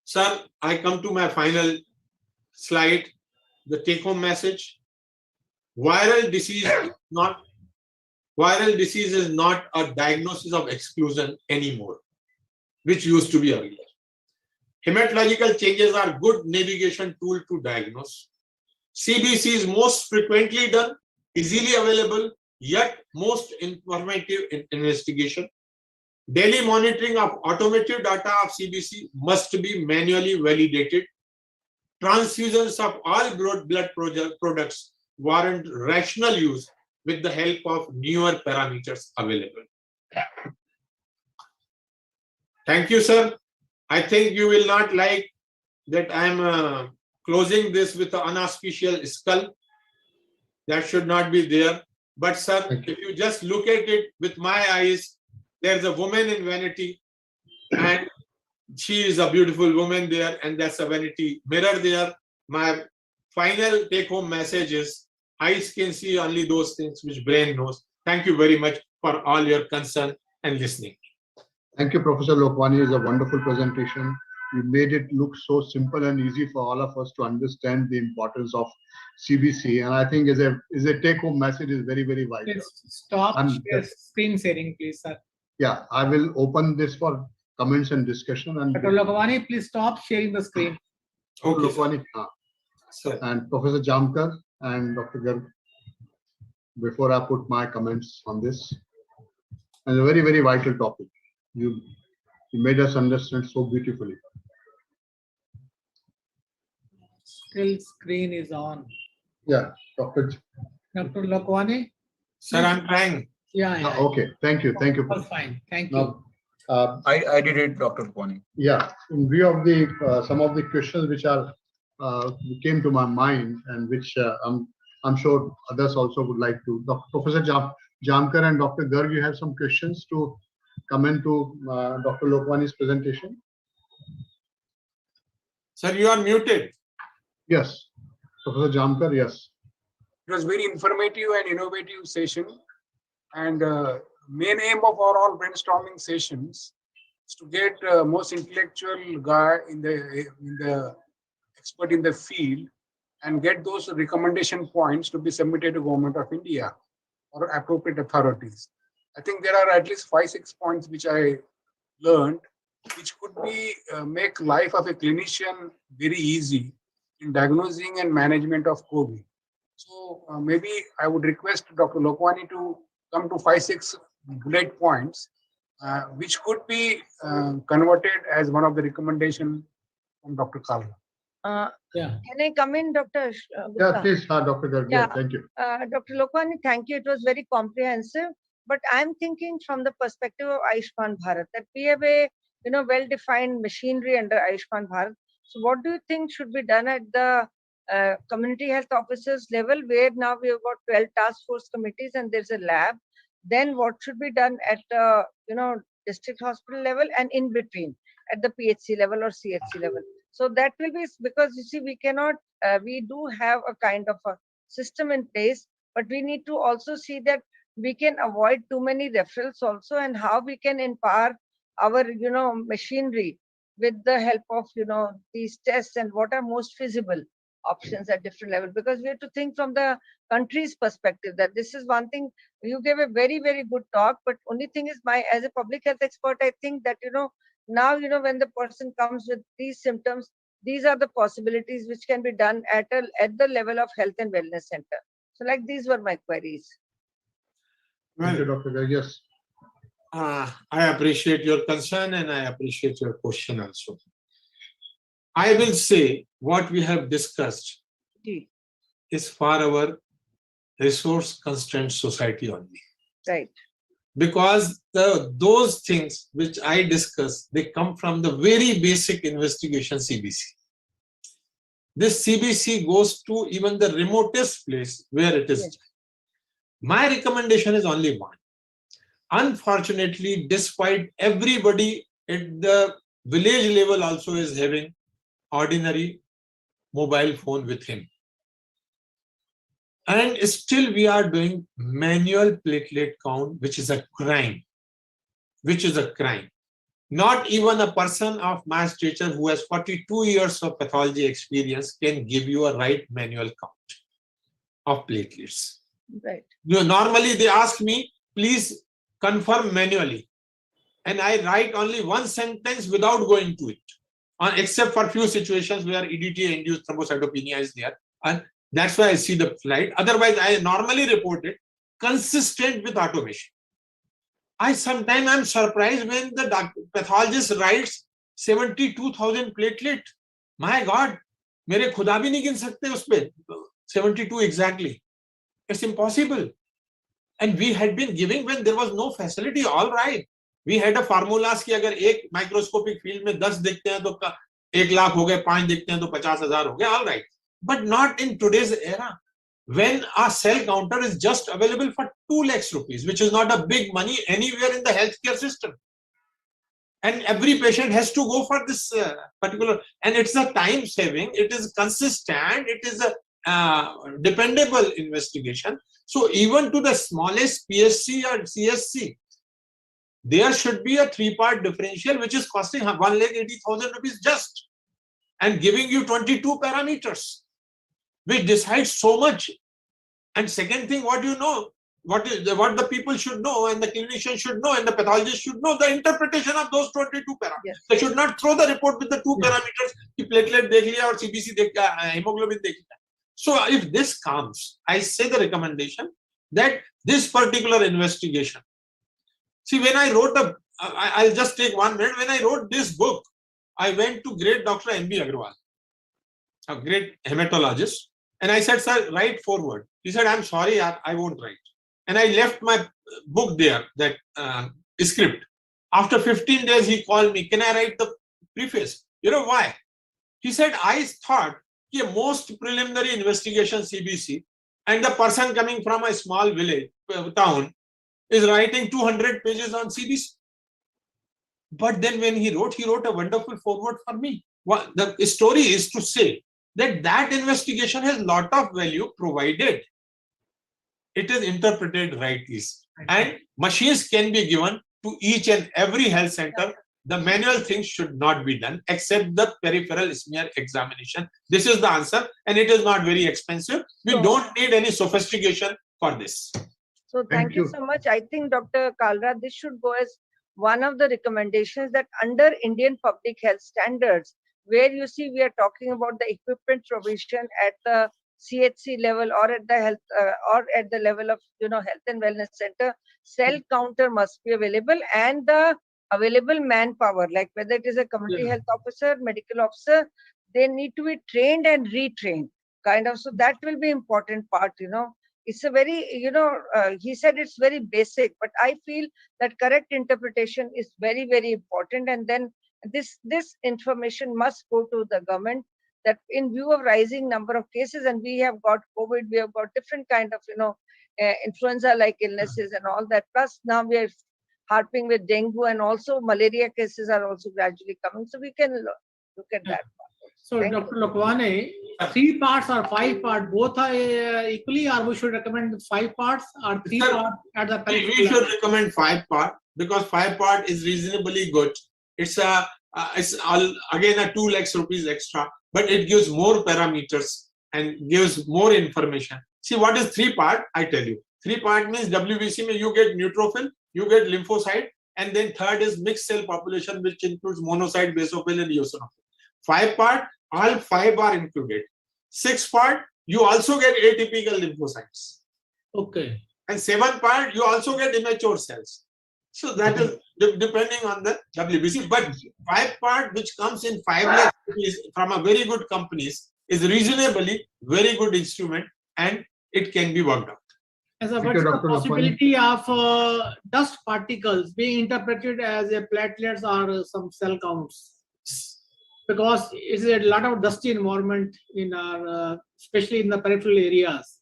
Speaker 6: Sir, I come to my final slide, the take-home message. Viral disease is not a diagnosis of exclusion anymore, which used to be earlier. Hematological changes are good navigation tool to diagnose. CBC is most frequently done, easily available, yet most informative in investigation. Daily monitoring of automated data of CBC must be manually validated. Transfusions of all blood products warrant rational use with the help of newer parameters available. Thank you, sir. I think you will not like that I am closing this with an unauspicious skull. That should not be there. But sir, if you just look at it with my eyes, there's a woman in vanity, and she is a beautiful woman there, and that's a vanity mirror there. My final take-home message is, eyes can see only those things which brain knows. Thank you very much for all your concern and listening.
Speaker 4: Thank you, Professor Lokwani. It's a wonderful presentation. You made it look so simple and easy for all of us to understand the importance of CBC. And I think is a take-home message is very, very vital.
Speaker 2: Please stop screen sharing, please, sir.
Speaker 4: Yeah, I will open this for comments and discussion. And
Speaker 2: Dr. Lokwani, please stop sharing the screen.
Speaker 4: Dr.
Speaker 6: Okay,
Speaker 4: Lokwani, and Professor Jamkar and Dr. Garg, before I put my comments on this. And a very, very vital topic. You made us understand so beautifully.
Speaker 2: Still screen is on.
Speaker 4: Yeah, Dr.
Speaker 2: Dr. Lokwani?
Speaker 6: sir, I'm trying.
Speaker 2: Yeah.
Speaker 4: Okay, thank you. Thank you.
Speaker 2: That's fine. Thank you.
Speaker 4: Now,
Speaker 1: I did it, Dr. Kwani.
Speaker 4: yeah, in view of the some of the questions which are came to my mind and which I'm sure others also would like to. Professor Jamkar and Dr. Garg, you have some questions to comment to Dr. Lokwani's presentation?
Speaker 6: Sir, you are muted.
Speaker 4: Yes, Professor Jamkar, yes.
Speaker 5: It was very informative and innovative session. And main aim of our all brainstorming sessions is to get most intellectual guy in the expert in the field and get those recommendation points to be submitted to Government of India or appropriate authorities. I think there are at least 5-6 points which I learned, which could be make life of a clinician very easy in diagnosing and management of COVID. So maybe I would request Dr. Lokwani to come to 5-6 bullet points, which could be converted as one of the recommendation from Dr. Kalra.
Speaker 3: Can I come in, Dr.
Speaker 4: Yeah, please, Dr. Garg.
Speaker 3: Yeah.
Speaker 4: Thank you.
Speaker 3: Dr. Lokwani, thank you. It was very comprehensive. But I'm thinking from the perspective of Ayushman Bharat that we have a well-defined machinery under Ayushman Bharat. So what do you think should be done at the community health officers level, where now we have got 12 task force committees and there's a lab? Then what should be done at the district hospital level and in between at the PHC level or CHC level? So that will be, because you see, we cannot, we do have a kind of a system in place, but we need to also see that we can avoid too many referrals also, and how we can empower our, machinery with the help of, these tests and what are most feasible options at different levels. Because we have to think from the country's perspective that this is one thing. You gave a very, very good talk, but only thing is, as a public health expert, I think that, now, when the person comes with these symptoms, these are the possibilities which can be done at the level of health and wellness center. So like these were my queries.
Speaker 4: Thank you, Dr. Garg. Yes.
Speaker 6: I appreciate your concern and I appreciate your question also. I will say what we have discussed is for our resource constrained society only.
Speaker 3: Right.
Speaker 6: Because those things which I discuss, they come from the very basic investigation CBC. This CBC goes to even the remotest place where it is. Yes. My recommendation is only one. Unfortunately, despite everybody at the village level also is having ordinary mobile phone with him. And still we are doing manual platelet count, which is a crime. Not even a person of my stature who has 42 years of pathology experience can give you a right manual count of platelets.
Speaker 3: Right.
Speaker 6: Normally they ask me, please confirm manually. And I write only one sentence without going to it, except for few situations where EDTA-induced thrombocytopenia is there. And that's why I see the slide. Otherwise, I normally report it consistent with automation. Sometimes I'm surprised when the pathologist writes 72,000 platelet. My God, mere khuda bhi nahi gin sakte uspe. 72 exactly. It's impossible. And we had been giving when there was no facility, all right. We had a formulas ki agar ek microscopic field mein 10 dekhte hain to 1 lakh ho gaye, 5 dekhte hain to 50,000 ho gaye, all right. But not in today's era, when a cell counter is just available for 2 lakhs rupees, which is not a big money anywhere in the healthcare system. And every patient has to go for this particular, and it's a time saving, it is consistent, it is a dependable investigation. So even to the smallest PSC or CSC, there should be a 3-part differential which is costing 1,80,000 rupees just, and giving you 22 parameters, which decides so much. And second thing, what what the people should know, and the clinician should know, and the pathologist should know, the interpretation of those 22 parameters.
Speaker 3: Yes.
Speaker 6: They should not throw the report with the 2 parameters, ki platelet dekh liya or CBC dekh liya, hemoglobin dekh liya. So if this comes, I say the recommendation that this particular investigation. See, when I wrote I'll just take 1 minute. When I wrote this book, I went to great Dr. M.B. Agarwal, a great hematologist, and I said, sir, write forward. He said, I'm sorry, I won't write. And I left my book there, that script. After 15 days, he called me, can I write the preface? You know why? He said, I thought a most preliminary investigation CBC, and the person coming from a small village, town, is writing 200 pages on CBC. But then when he wrote a wonderful foreword for me. The story is to say that investigation has lot of value provided it is interpreted rightly. And machines can be given to each and every health center. The manual things should not be done except the peripheral smear examination. This is the answer, and it is not very expensive. We don't need any sophistication for this.
Speaker 3: So thank you so much. I think, Dr. Kalra, this should go as one of the recommendations that under Indian public health standards, where you see we are talking about the equipment provision at the CHC level or at the health or at the level of health and wellness center, cell counter must be available, and the available manpower, like whether it is a community health officer, medical officer, they need to be trained and retrained, kind of. So that will be important part. It's a very, he said it's very basic, but I feel that correct interpretation is very, very important. And then this information must go to the government, that in view of rising number of cases, and we have got COVID, we have got different kind of, influenza-like illnesses and all that. Plus now we are harping with dengue, and also malaria cases are also gradually coming. So we can look at that.
Speaker 2: So Dr. Lokwane, 3 parts or 5 parts, both are equally, or we should recommend 5 parts or 3 parts at the peripheral?
Speaker 6: We should recommend 5 parts, because 5 parts is reasonably good. It's again a 2 lakhs rupees extra, but it gives more parameters and gives more information. See, what is 3 parts? I tell you. 3 parts means WBC mein you get neutrophil, you get lymphocyte, and then third is mixed cell population, which includes monocyte, basophil, and eosinophil. 5 parts, all 5 are included. 6 parts, you also get atypical lymphocytes.
Speaker 2: Okay.
Speaker 6: And 7 parts, you also get immature cells. So that is depending on the WBC. But 5 parts, which comes in 5 lakhs from a very good companies, is reasonably very good instrument, and it can be worked out.
Speaker 2: As a what's the possibility of dust particles being interpreted as a platelets or some cell counts? Because it's a lot of dusty environment in our, especially in the peripheral areas.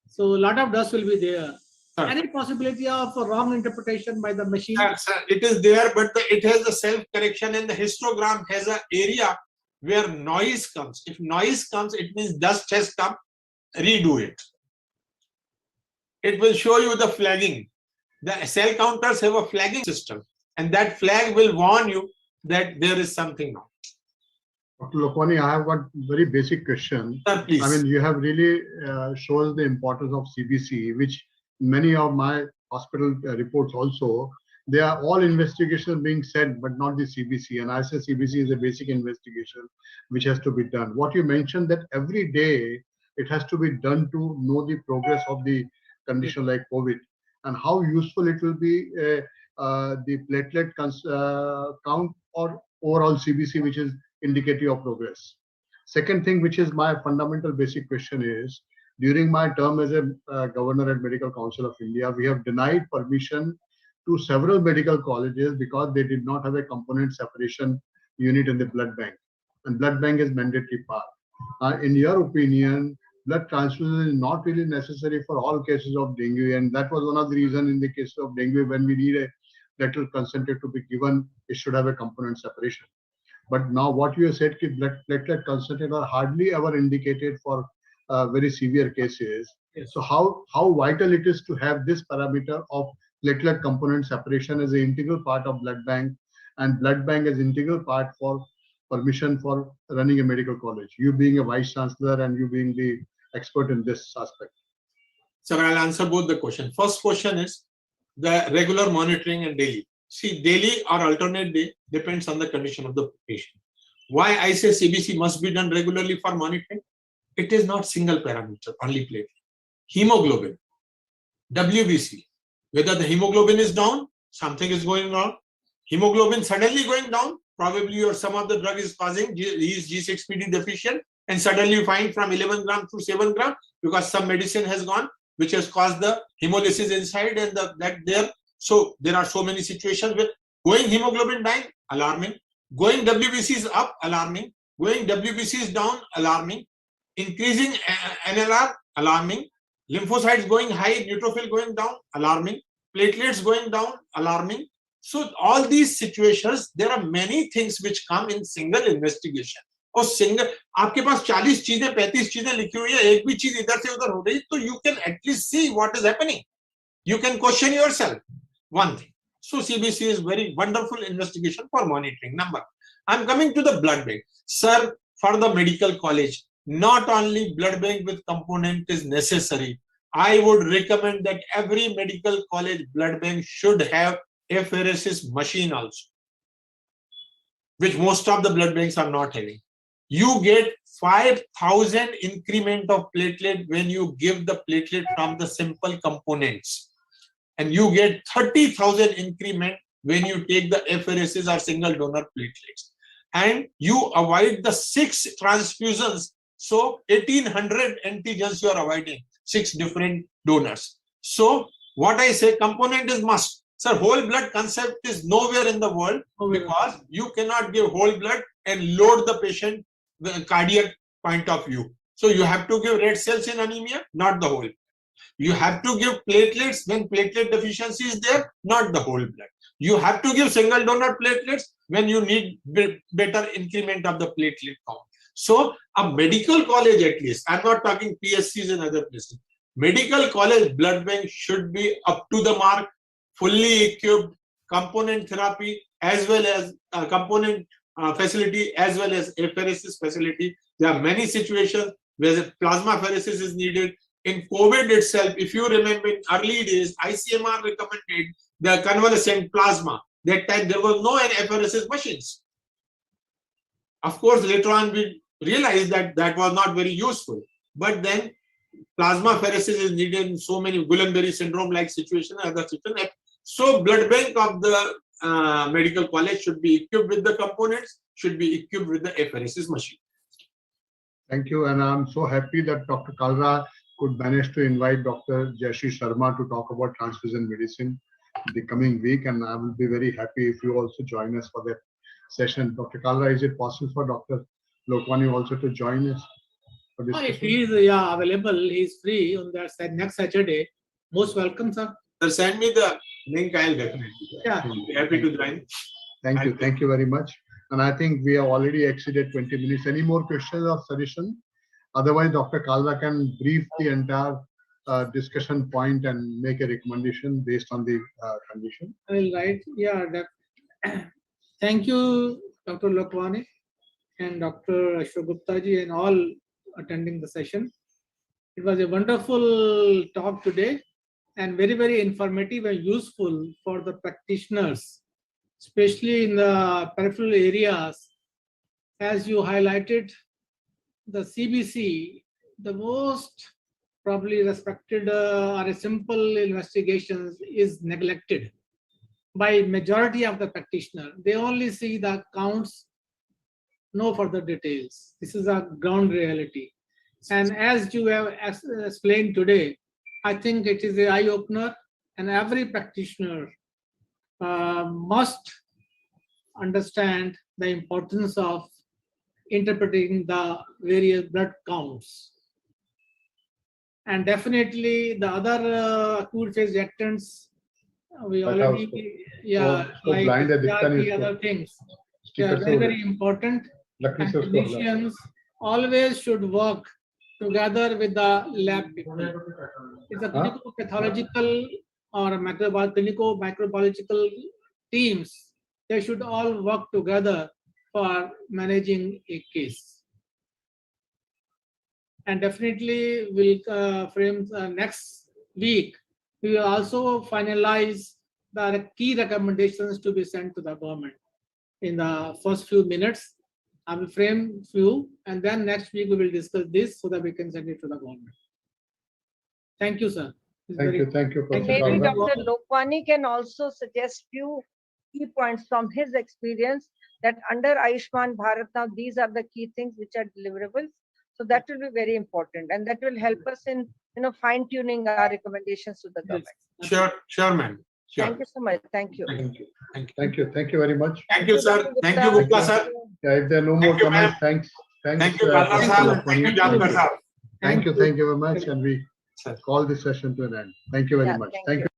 Speaker 2: So a lot of dust will be there. Any possibility of a wrong interpretation by the machine?
Speaker 6: Sir, it is there, but it has a self-correction, and the histogram has an area where noise comes. If noise comes, it means dust has come. Redo it. It will show you the flagging. The cell counters have a flagging system, and that flag will warn you that there is something wrong.
Speaker 4: Dr. Lokwane, I have one very basic question.
Speaker 6: Sir, please.
Speaker 4: I mean, you have really shown the importance of CBC, which many of my hospital reports also, they are all investigations being said, but not the CBC. And I say CBC is a basic investigation which has to be done. What you mentioned, that every day it has to be done to know the progress of the condition like COVID, and how useful it will be the platelet count or overall CBC, which is indicative of progress. Second thing, which is my fundamental basic question, is during my term as a governor at Medical Council of India, we have denied permission to several medical colleges because they did not have a component separation unit in the blood bank, and blood bank is mandatory part. In your opinion, blood transfusion is not really necessary for all cases of dengue, and that was one of the reasons in the case of dengue, when we need a platelet concentrate to be given, it should have a component separation. But now what you have said, platelet concentrate are hardly ever indicated for very severe cases.
Speaker 2: Yes.
Speaker 4: So how vital it is to have this parameter of platelet component separation as an integral part of blood bank, and blood bank as integral part for permission for running a medical college. You being a vice chancellor and you being the expert in this aspect.
Speaker 6: Sir, I'll answer both the questions. First question is the regular monitoring and daily. See, daily or alternate day depends on the condition of the patient. Why I say CBC must be done regularly for monitoring? It is not single parameter, only platelet. Hemoglobin, WBC, whether the hemoglobin is down, something is going wrong. Hemoglobin suddenly going down, probably or some of the drug is causing, he is G6PD deficient, and suddenly you find from 11 gram to 7 gram because some medicine has gone, which has caused the hemolysis inside and that there. So there are so many situations with going hemoglobin down, alarming, going WBC is up, alarming, going WBC is down, alarming, increasing NLR, alarming, lymphocytes going high, neutrophil going down, alarming, platelets going down, alarming. So all these situations, there are many things which come in single investigation. और single आपके पास 40 चीजें 35 चीजें लिखी हुई है, एक भी चीज इधर से उधर हो रही, तो you can at least see what is happening. You can question yourself. One thing. So CBC is very wonderful investigation for monitoring. Number. I'm coming to the blood bank. Sir, for the medical college, not only blood bank with component is necessary. I would recommend that every medical college blood bank should have apheresis machine also, which most of the blood banks are not having. You get 5,000 increment of platelet when you give the platelet from the simple components, and you get 30,000 increment when you take the apheresis or single donor platelets, and you avoid the 6 transfusions. So 1,800 antigens you are avoiding, 6 different donors. So what I say, component is must. Sir, whole blood concept is nowhere in the world because you cannot give whole blood and load the patient the cardiac point of view. So you have to give red cells in anemia, not the whole. You have to give platelets when platelet deficiency is there, not the whole blood. You have to give single donor platelets when you need better increment of the platelet count. So a medical college, at least, I'm not talking PSCs and other places, medical college blood bank should be up to the mark, fully equipped, component therapy as well as component facility as well as apheresis facility. There are many situations where the plasma apheresis is needed. In COVID itself, if you remember in early days, ICMR recommended the convalescent plasma. That time there was no apheresis machines. Of course, later on we realized that that was not very useful. But then plasma apheresis is needed in so many Guillain-Barré syndrome like situation and other situations. So blood bank of the medical college should be equipped with the components, should be equipped with the apheresis machine.
Speaker 4: Thank you, and I'm so happy that Dr. Kalra could manage to invite Dr. Jashi Sharma to talk about transfusion medicine the coming week, and I will be very happy if you also join us for that session. Dr. Kalra, is it possible for Dr. Lokwani also to join us for this
Speaker 2: If
Speaker 4: session?
Speaker 2: he is available, he is free on that next Saturday. Most welcome, sir.
Speaker 6: Sir, send me the link. I'll definitely.
Speaker 2: Yeah.
Speaker 6: Be happy to join.
Speaker 4: Thank you very much. And I think we have already exceeded 20 minutes. Any more questions or suggestions? Otherwise, Dr. Kalra can brief the entire discussion point and make a recommendation based on the condition.
Speaker 2: I will write. Yeah. Thank you, Dr. Lokwani and Dr. Ashok Gupta ji and all attending the session. It was a wonderful talk today and very, very informative and useful for the practitioners, especially in the peripheral areas. As you highlighted, the CBC, the most probably respected or a simple investigations is neglected by majority of the practitioner. They only see the counts, no further details. This is a ground reality. And as you have explained today, I think it is an eye-opener, and every practitioner must understand the importance of interpreting the various blood counts. And definitely the other acute phase reactants, we already, like the other things, they are very, very important. And clinicians always should work together with the lab people. It's a clinical pathological or clinical microbiological teams, they should all work together for managing a case. And definitely we'll frame next week, we will also finalize the key recommendations to be sent to the government. In the first few minutes, I will frame few, and then next week we will discuss this so that we can send it to the government. Thank you, sir.
Speaker 4: Thank you,
Speaker 2: Thank
Speaker 4: Professor
Speaker 2: you.
Speaker 3: Maybe
Speaker 4: Kalra.
Speaker 3: Dr. Lokwani can also suggest few key points from his experience that under Ayushman Bharat now these are the key things which are deliverables. So that will be very important, and that will help us in fine tuning our recommendations to the government.
Speaker 6: Sure, ma'am. Sure.
Speaker 3: Thank you so much. Thank you.
Speaker 4: Thank you very much.
Speaker 6: Thank you, sir.
Speaker 3: Dr.
Speaker 6: Thank you, Gupta, sir.
Speaker 4: Yeah, if there are no more
Speaker 6: Thank you,
Speaker 4: comments,
Speaker 6: ma'am.
Speaker 4: thanks.
Speaker 6: Thank you, Kalra
Speaker 4: Professor
Speaker 6: sir.
Speaker 4: Lokwani.
Speaker 6: Thank you, Jamkar sir.
Speaker 4: Thank you very much, and we
Speaker 6: Sir.
Speaker 4: call this session to an end. Thank you very
Speaker 3: Yeah,
Speaker 4: much.
Speaker 3: thank
Speaker 4: Thank
Speaker 3: you.
Speaker 4: you.